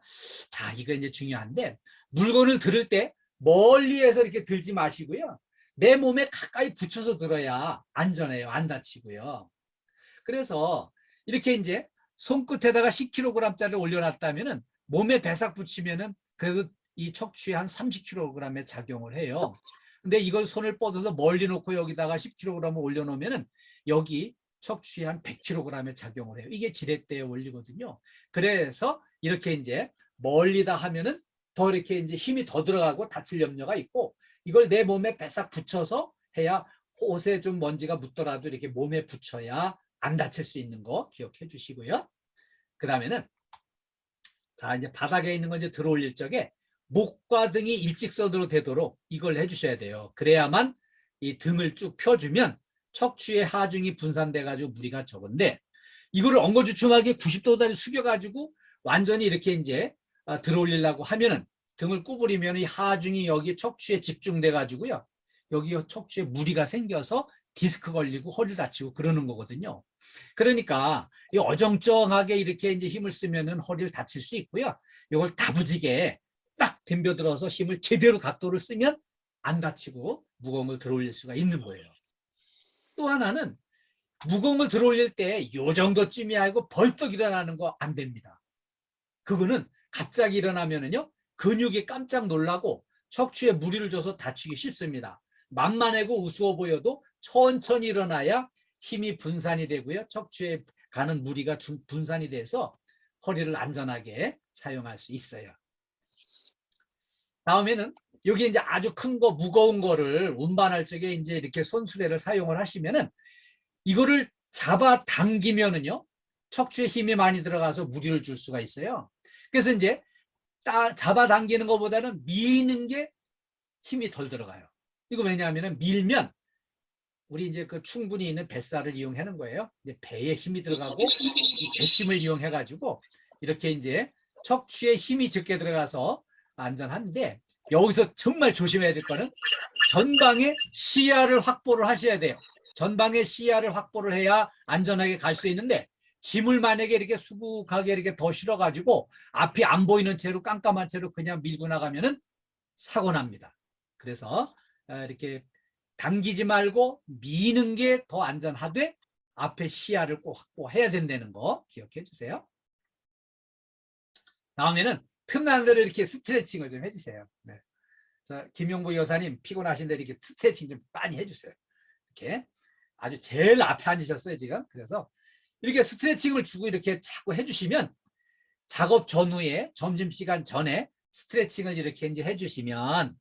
자, 이거 이제 중요한데 물건을 들을 때 멀리에서 이렇게 들지 마시고요. 내 몸에 가까이 붙여서 들어야 안전해요. 안 다치고요. 그래서 이렇게 이제 손끝에다가 10kg짜리를 올려놨다면은 몸에 배삭 붙이면은 그래도 이 척추에 한 30kg의 작용을 해요. 근데 이걸 손을 뻗어서 멀리 놓고 여기다가 10kg을 올려놓으면은 여기 척추에 한 100kg의 작용을 해요. 이게 지렛대의 원리거든요. 그래서 이렇게 이제 멀리다 하면은 더 이렇게 이제 힘이 더 들어가고 다칠 염려가 있고 이걸 내 몸에 배싹 붙여서 해야 옷에 좀 먼지가 묻더라도 이렇게 몸에 붙여야 안 다칠 수 있는 거 기억해 주시고요. 그 다음에는 자 이제 바닥에 있는 거 이제 들어 올릴 적에 목과 등이 일직선으로 되도록 이걸 해주셔야 돼요. 그래야만 이 등을 쭉 펴주면 척추의 하중이 분산돼 가지고 무리가 적은데 이거를 엉거주춤하게 90도다리 숙여 가지고 완전히 이렇게 이제 들어 올리려고 하면은 등을 구부리면 이 하중이 여기 척추에 집중돼 가지고요. 여기 척추에 무리가 생겨서 디스크 걸리고 허리 다치고 그러는 거거든요. 그러니까 이 어정쩡하게 이렇게 이제 힘을 쓰면은 허리를 다칠 수 있고요. 이걸 다부지게 딱 덤벼들어서 힘을 제대로 각도를 쓰면 안 다치고 무거운 걸 들어 올릴 수가 있는 거예요. 또 하나는 무거운 걸 들어 올릴 때 요 정도쯤이 아니고 벌떡 일어나는 거 안 됩니다. 그거는 갑자기 일어나면은요 근육이 깜짝 놀라고 척추에 무리를 줘서 다치기 쉽습니다. 만만하고 우스워 보여도 천천히 일어나야 힘이 분산이 되고요. 척추에 가는 무리가 분산이 돼서 허리를 안전하게 사용할 수 있어요. 다음에는 여기 이제 아주 큰 거, 무거운 거를 운반할 적에 이제 이렇게 손수레를 사용을 하시면은 이거를 잡아 당기면은요, 척추에 힘이 많이 들어가서 무리를 줄 수가 있어요. 그래서 이제 잡아 당기는 것보다는 미는 게 힘이 덜 들어가요. 이거 왜냐하면 밀면 우리 이제 그 충분히 있는 뱃살을 이용하는 거예요. 이제 배에 힘이 들어가고 이 배심을 이용해 가지고 이렇게 이제 척추에 힘이 적게 들어가서 안전한데, 여기서 정말 조심해야 될 거는 전방에 시야를 확보를 하셔야 돼요. 전방에 시야를 확보를 해야 안전하게 갈 수 있는데, 짐을 만약에 이렇게 수북하게 이렇게 더 실어가지고 앞이 안 보이는 채로 깜깜한 채로 그냥 밀고 나가면은 사고 납니다. 그래서 이렇게 당기지 말고 미는 게 더 안전하되 앞에 시야를 꼭 확보해야 된다는 거 기억해 주세요. 다음에는 틈나는 대로 이렇게 스트레칭을 좀 해주세요. 네. 자, 김용부 여사님 피곤하신데 이렇게 스트레칭 좀 많이 해주세요. 이렇게 아주 제일 앞에 앉으셨어요 지금. 그래서 이렇게 스트레칭을 주고 이렇게 자꾸 해주시면 작업 전후에 점심시간 전에 스트레칭을 이렇게 이제 해주시면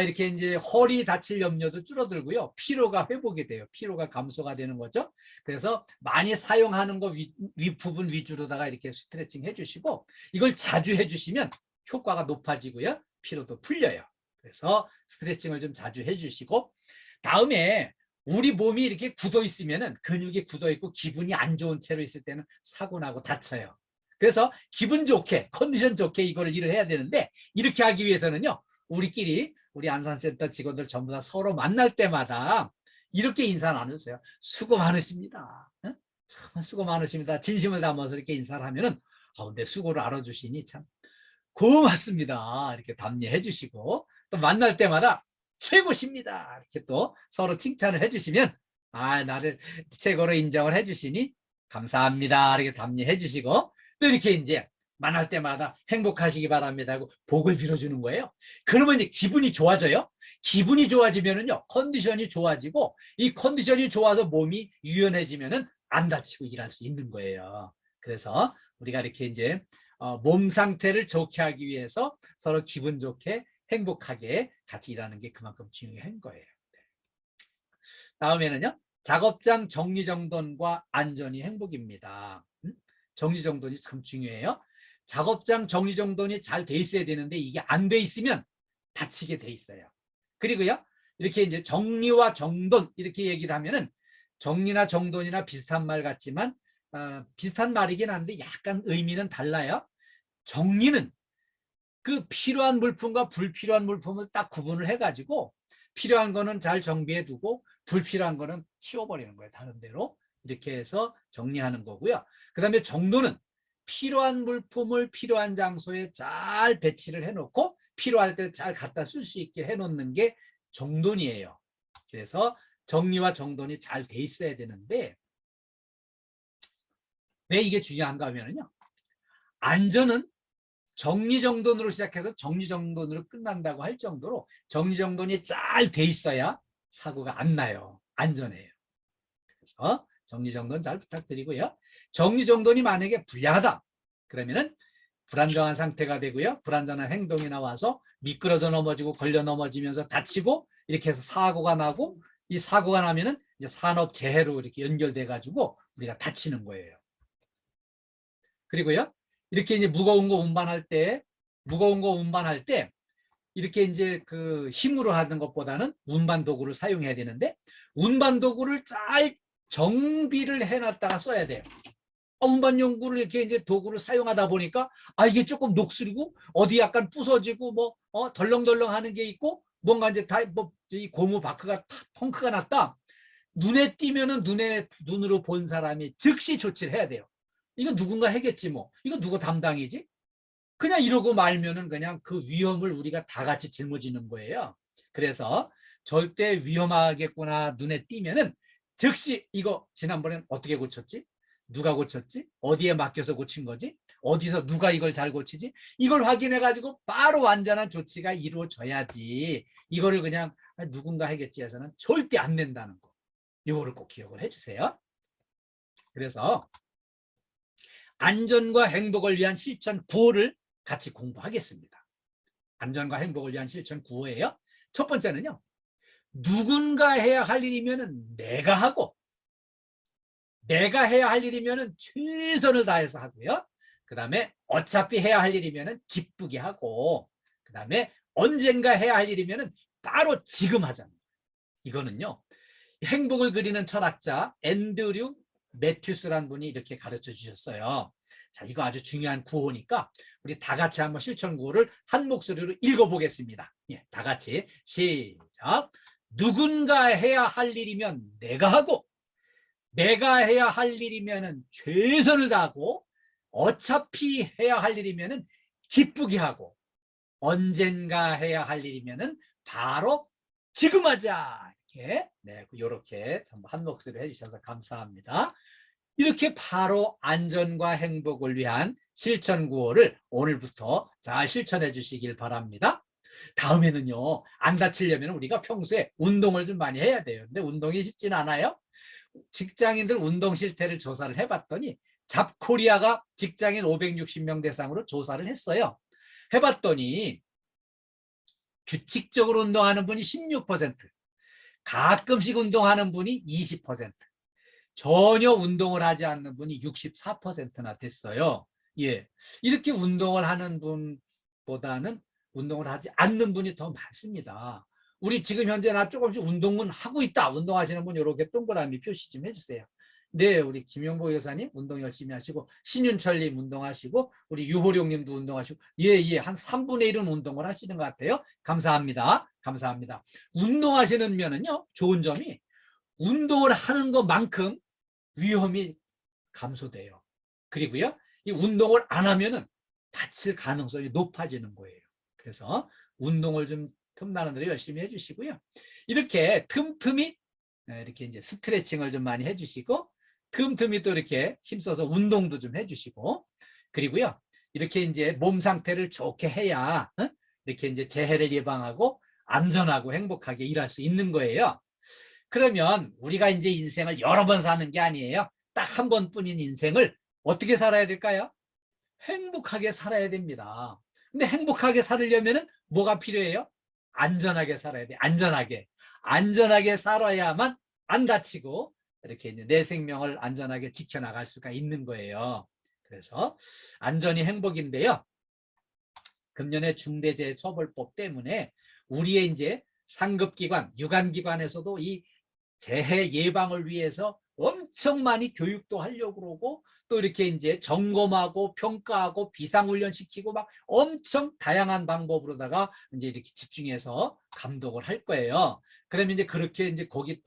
이렇게 이제 허리 다칠 염려도 줄어들고요. 피로가 회복이 돼요. 피로가 감소가 되는 거죠. 그래서 많이 사용하는 거 윗부분 위주로다가 이렇게 스트레칭 해주시고, 이걸 자주 해주시면 효과가 높아지고요. 피로도 풀려요. 그래서 스트레칭을 좀 자주 해주시고, 다음에 우리 몸이 이렇게 굳어 있으면은, 근육이 굳어 있고 기분이 안 좋은 채로 있을 때는 사고 나고 다쳐요. 그래서 기분 좋게, 컨디션 좋게 이거를 일을 해야 되는데, 이렇게 하기 위해서는요, 우리 안산센터 직원들 전부 다 서로 만날 때마다 이렇게 인사 나누세요. 수고 많으십니다. 응? 참 수고 많으십니다. 진심을 담아서 이렇게 인사를 하면은 내 수고를 알아주시니 참 고맙습니다. 이렇게 답례해 주시고, 또 만날 때마다 최고십니다. 이렇게 또 서로 칭찬을 해주시면 나를 최고로 인정을 해주시니 감사합니다. 이렇게 답례해 주시고, 또 이렇게 이제 만날 때마다 행복하시기 바랍니다 하고 복을 빌어주는 거예요. 그러면 이제 기분이 좋아져요. 기분이 좋아지면은요, 컨디션이 좋아지고, 이 컨디션이 좋아서 몸이 유연해지면은 안 다치고 일할 수 있는 거예요. 그래서 우리가 이렇게 이제 몸 상태를 좋게 하기 위해서 서로 기분 좋게 행복하게 같이 일하는 게 그만큼 중요한 거예요. 다음에는요, 작업장 정리정돈과 안전이 행복입니다. 정리정돈이 참 중요해요. 작업장 정리정돈이 잘 돼 있어야 되는데 이게 안 돼 있으면 다치게 돼 있어요. 그리고요, 이렇게 이제 정리와 정돈 이렇게 얘기를 하면은 정리나 정돈이나 비슷한 말 같지만 비슷한 말이긴 한데 약간 의미는 달라요. 정리는 그 필요한 물품과 불필요한 물품을 딱 구분을 해가지고 필요한 거는 잘 정비해 두고 불필요한 거는 치워버리는 거예요. 다른 데로 이렇게 해서 정리하는 거고요. 그 다음에 정돈은 필요한 물품을 필요한 장소에 잘 배치를 해놓고 필요할 때 잘 갖다 쓸 수 있게 해놓는 게 정돈이에요. 그래서 정리와 정돈이 잘 돼 있어야 되는데, 왜 이게 중요한가 하면요, 안전은 정리정돈으로 시작해서 정리정돈으로 끝난다고 할 정도로 정리정돈이 잘 돼 있어야 사고가 안 나요. 안전해요. 그래서 정리정돈 잘 부탁드리고요. 정리정돈이 만약에 불량하다 그러면은 불안정한 상태가 되고요. 불안정한 행동이 나와서 미끄러져 넘어지고 걸려 넘어지면서 다치고 이렇게 해서 사고가 나고, 이 사고가 나면은 이제 산업재해로 이렇게 연결돼 가지고 우리가 다치는 거예요. 그리고요, 이렇게 이제 무거운 거 운반할 때 이렇게 이제 그 힘으로 하는 것보다는 운반 도구를 사용해야 되는데, 운반 도구를 잘 정비를 해놨다가 써야 돼요. 운반 용구를 이렇게 이제 도구를 사용하다 보니까 이게 조금 녹슬고 어디 약간 부서지고 뭐 덜렁덜렁 하는 게 있고, 뭔가 이제 이 고무 바크가 펑크가 났다. 눈에 띄면은 눈으로 본 사람이 즉시 조치를 해야 돼요. 이거 누군가 해겠지 뭐. 이거 누구 담당이지? 그냥 이러고 말면은 그냥 그 위험을 우리가 다 같이 짊어지는 거예요. 그래서 절대 위험하겠구나 눈에 띄면은 즉시 이거 지난번엔 어떻게 고쳤지? 누가 고쳤지? 어디에 맡겨서 고친 거지? 어디서 누가 이걸 잘 고치지? 이걸 확인해 가지고 바로 완전한 조치가 이루어져야지, 이거를 그냥 누군가 하겠지 해서는 절대 안 된다는 거, 이거를 꼭 기억을 해주세요. 그래서 안전과 행복을 위한 실천 9호를 같이 공부하겠습니다. 안전과 행복을 위한 실천 구호예요. 첫 번째는요. 누군가 해야 할 일이면은 내가 하고, 내가 해야 할 일이면은 최선을 다해서 하고요. 그 다음에 어차피 해야 할 일이면은 기쁘게 하고, 그 다음에 언젠가 해야 할 일이면은 바로 지금 하자는 거예요. 이거는요. 행복을 그리는 철학자 앤드류 매튜스라는 분이 이렇게 가르쳐 주셨어요. 자, 이거 아주 중요한 구호니까 우리 다 같이 한번 실천 구호를 한 목소리로 읽어보겠습니다. 예, 다 같이 시작. 누군가 해야 할 일이면 내가 하고, 내가 해야 할 일이면은 최선을 다하고, 어차피 해야 할 일이면은 기쁘게 하고, 언젠가 해야 할 일이면은 바로 지금 하자. 이렇게, 네, 이렇게 전부 한 목소리로 해주셔서 감사합니다. 이렇게 바로 안전과 행복을 위한 실천 구호를 오늘부터 잘 실천해 주시길 바랍니다. 다음에는요, 안 다치려면 우리가 평소에 운동을 좀 많이 해야 돼요. 근데 운동이 쉽진 않아요. 직장인들 운동 실태를 조사를 해봤더니 잡코리아가 직장인 560명 대상으로 조사를 했어요. 해봤더니 규칙적으로 운동하는 분이 16%, 가끔씩 운동하는 분이 20%, 전혀 운동을 하지 않는 분이 64%나 됐어요. 예, 이렇게 운동을 하는 분보다는 운동을 하지 않는 분이 더 많습니다. 우리 지금 현재 나 조금씩 운동은 하고 있다. 운동하시는 분 이렇게 동그라미 표시 좀 해주세요. 네, 우리 김용보 여사님 운동 열심히 하시고, 신윤철님 운동하시고, 우리 유호룡님도 운동하시고, 예, 한 3분의 1은 운동을 하시는 것 같아요. 감사합니다. 감사합니다. 운동하시는 면은요, 좋은 점이 운동을 하는 것만큼 위험이 감소돼요. 그리고요, 이 운동을 안 하면은 다칠 가능성이 높아지는 거예요. 그래서 운동을 좀 틈나는 대로 열심히 해주시고요. 이렇게 틈틈이 이렇게 이제 스트레칭을 좀 많이 해주시고, 틈틈이 또 이렇게 힘써서 운동도 좀 해주시고, 그리고요, 이렇게 이제 몸 상태를 좋게 해야 이렇게 이제 재해를 예방하고 안전하고 행복하게 일할 수 있는 거예요. 그러면 우리가 이제 인생을 여러 번 사는 게 아니에요. 딱 한 번뿐인 인생을 어떻게 살아야 될까요? 행복하게 살아야 됩니다. 근데 행복하게 살려면은 뭐가 필요해요? 안전하게 살아야 돼. 안전하게 살아야만 안 다치고 이렇게 이제 내 생명을 안전하게 지켜나갈 수가 있는 거예요. 그래서 안전이 행복인데요. 금년에 중대재해처벌법 때문에 우리의 이제 상급기관, 유관기관에서도 이 재해 예방을 위해서 엄청 많이 교육도 하려고 그러고, 또 이렇게 이제 점검하고 평가하고 비상훈련시키고 막 엄청 다양한 방법으로다가 이제 이렇게 집중해서 감독을 할 거예요. 그러면 이제 그렇게 이제 거기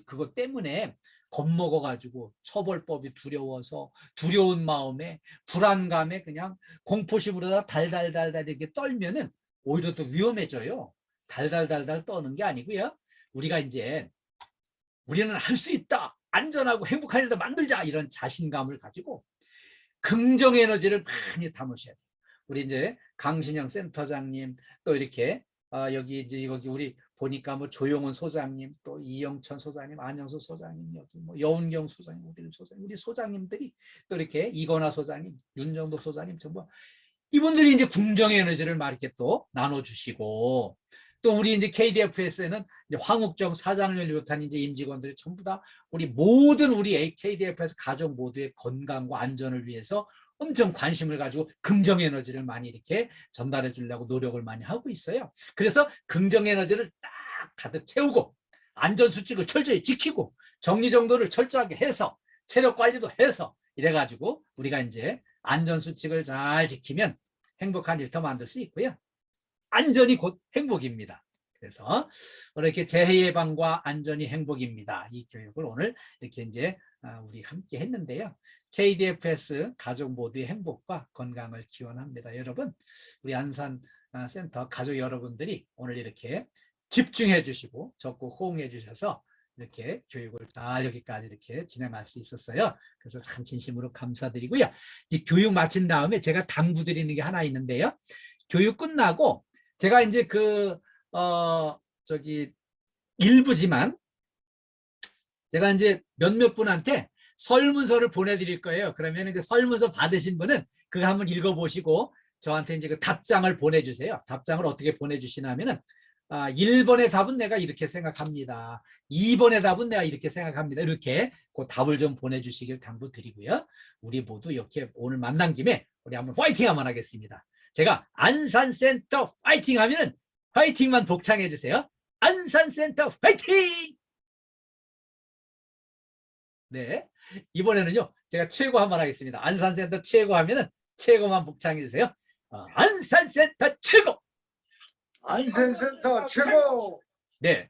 그것 때문에 겁먹어 가지고 처벌법이 두려워서 두려운 마음에 불안감에 그냥 공포심으로 달달달달 이렇게 떨면은 오히려 더 위험해져요. 달달달달 떠는 게 아니고요. 우리가 이제 우리는 할 수 있다. 안전하고 행복한 일도 만들자. 이런 자신감을 가지고 긍정 에너지를 많이 담으셔야 돼요. 우리 이제 강신영 센터장님, 또 이렇게 여기 이제 여기 우리 보니까 뭐 조용훈 소장님, 또 이영천 소장님, 안영수 소장님, 여기 뭐 여운경 소장님, 우리 소장님들이 또 이렇게 이건화 소장님, 윤정도 소장님, 전부 이분들이 이제 긍정 에너지를 막 이렇게 또 나눠주시고, 또 우리 이제 KDF에서는 이제 황욱정 사장을 비롯한 이제 임직원들이 전부 다 우리 KDF에서 가족 모두의 건강과 안전을 위해서 엄청 관심을 가지고 긍정 에너지를 많이 이렇게 전달해 주려고 노력을 많이 하고 있어요. 그래서 긍정 에너지를 딱 가득 채우고, 안전 수칙을 철저히 지키고, 정리정돈을 철저하게 해서, 체력 관리도 해서, 이래가지고 우리가 이제 안전 수칙을 잘 지키면 행복한 일터 만들 수 있고요. 안전이 곧 행복입니다. 그래서 오늘 이렇게 재해 예방과 안전이 행복입니다. 이 교육을 오늘 이렇게 이제 우리 함께 했는데요. KDFS 가족 모두의 행복과 건강을 기원합니다. 여러분, 우리 안산 센터 가족 여러분들이 오늘 이렇게 집중해 주시고 적극 호응해 주셔서 이렇게 교육을 잘 여기까지 이렇게 진행할 수 있었어요. 그래서 참 진심으로 감사드리고요. 이 교육 마친 다음에 제가 당부드리는 게 하나 있는데요. 교육 끝나고 제가 이제 일부지만 제가 이제 몇몇 분한테 설문서를 보내드릴 거예요. 그러면 그 설문서 받으신 분은 그거 한번 읽어보시고 저한테 이제 그 답장을 보내주세요. 답장을 어떻게 보내주시냐면은 1번의 답은 내가 이렇게 생각합니다. 2번의 답은 내가 이렇게 생각합니다. 이렇게 그 답을 좀 보내주시길 당부드리고요. 우리 모두 이렇게 오늘 만난 김에 우리 한번 파이팅 한번 하겠습니다. 제가 안산센터 파이팅 하면은 파이팅만 복창해 주세요. 안산센터 파이팅! 네, 이번에는요 제가 최고 한번 하겠습니다. 안산센터 최고 하면은 최고만 복창해 주세요. 안산센터 최고! 안산센터 최고. 네,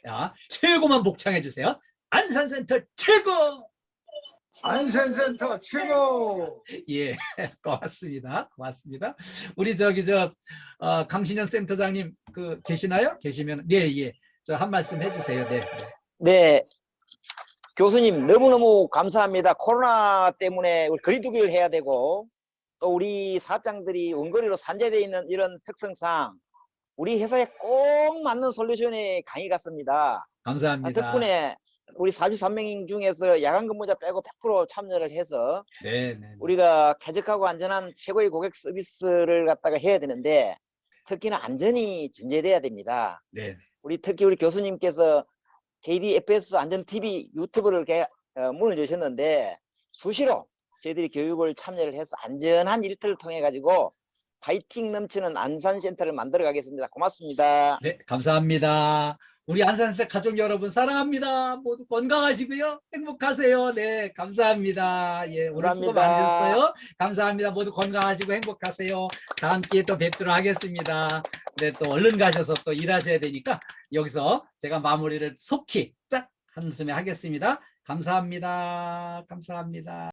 자, 최고만 복창해 주세요. 안산센터 최고! 안산센터 최고. 예, 고맙습니다. 고맙습니다. 우리 강신영 센터장님 계시나요? 계시면 네, 예, 저 한 말씀 해주세요. 네, 네, 교수님 너무너무 감사합니다. 코로나 때문에 우리 거리두기를 해야 되고 또 우리 사업장들이 원거리로 산재되어 있는 이런 특성상 우리 회사에 꼭 맞는 솔루션의 강의 같습니다. 감사합니다. 덕분에 우리 43명 중에서 야간 근무자 빼고 100% 참여를 해서 네, 네, 우리가 쾌적하고 안전한 최고의 고객 서비스를 갖다가 해야 되는데 특히나 안전이 전제돼야 됩니다. 네, 우리 특히 우리 교수님께서 KDFS 안전TV 유튜브를 문을 여셨는데 수시로 저희들이 교육을 참여를 해서 안전한 일터를 통해 가지고 파이팅 넘치는 안산센터를 만들어 가겠습니다. 고맙습니다. 네, 감사합니다. 우리 안산센터 가족 여러분 사랑합니다. 모두 건강하시고요. 행복하세요. 네, 감사합니다. 예, 오늘 수고 감사합니다. 많으셨어요. 감사합니다. 모두 건강하시고 행복하세요. 다음 기회에 또 뵙도록 하겠습니다. 네, 또 얼른 가셔서 또 일하셔야 되니까 여기서 제가 마무리를 속히 짝 한숨에 하겠습니다. 감사합니다. 감사합니다.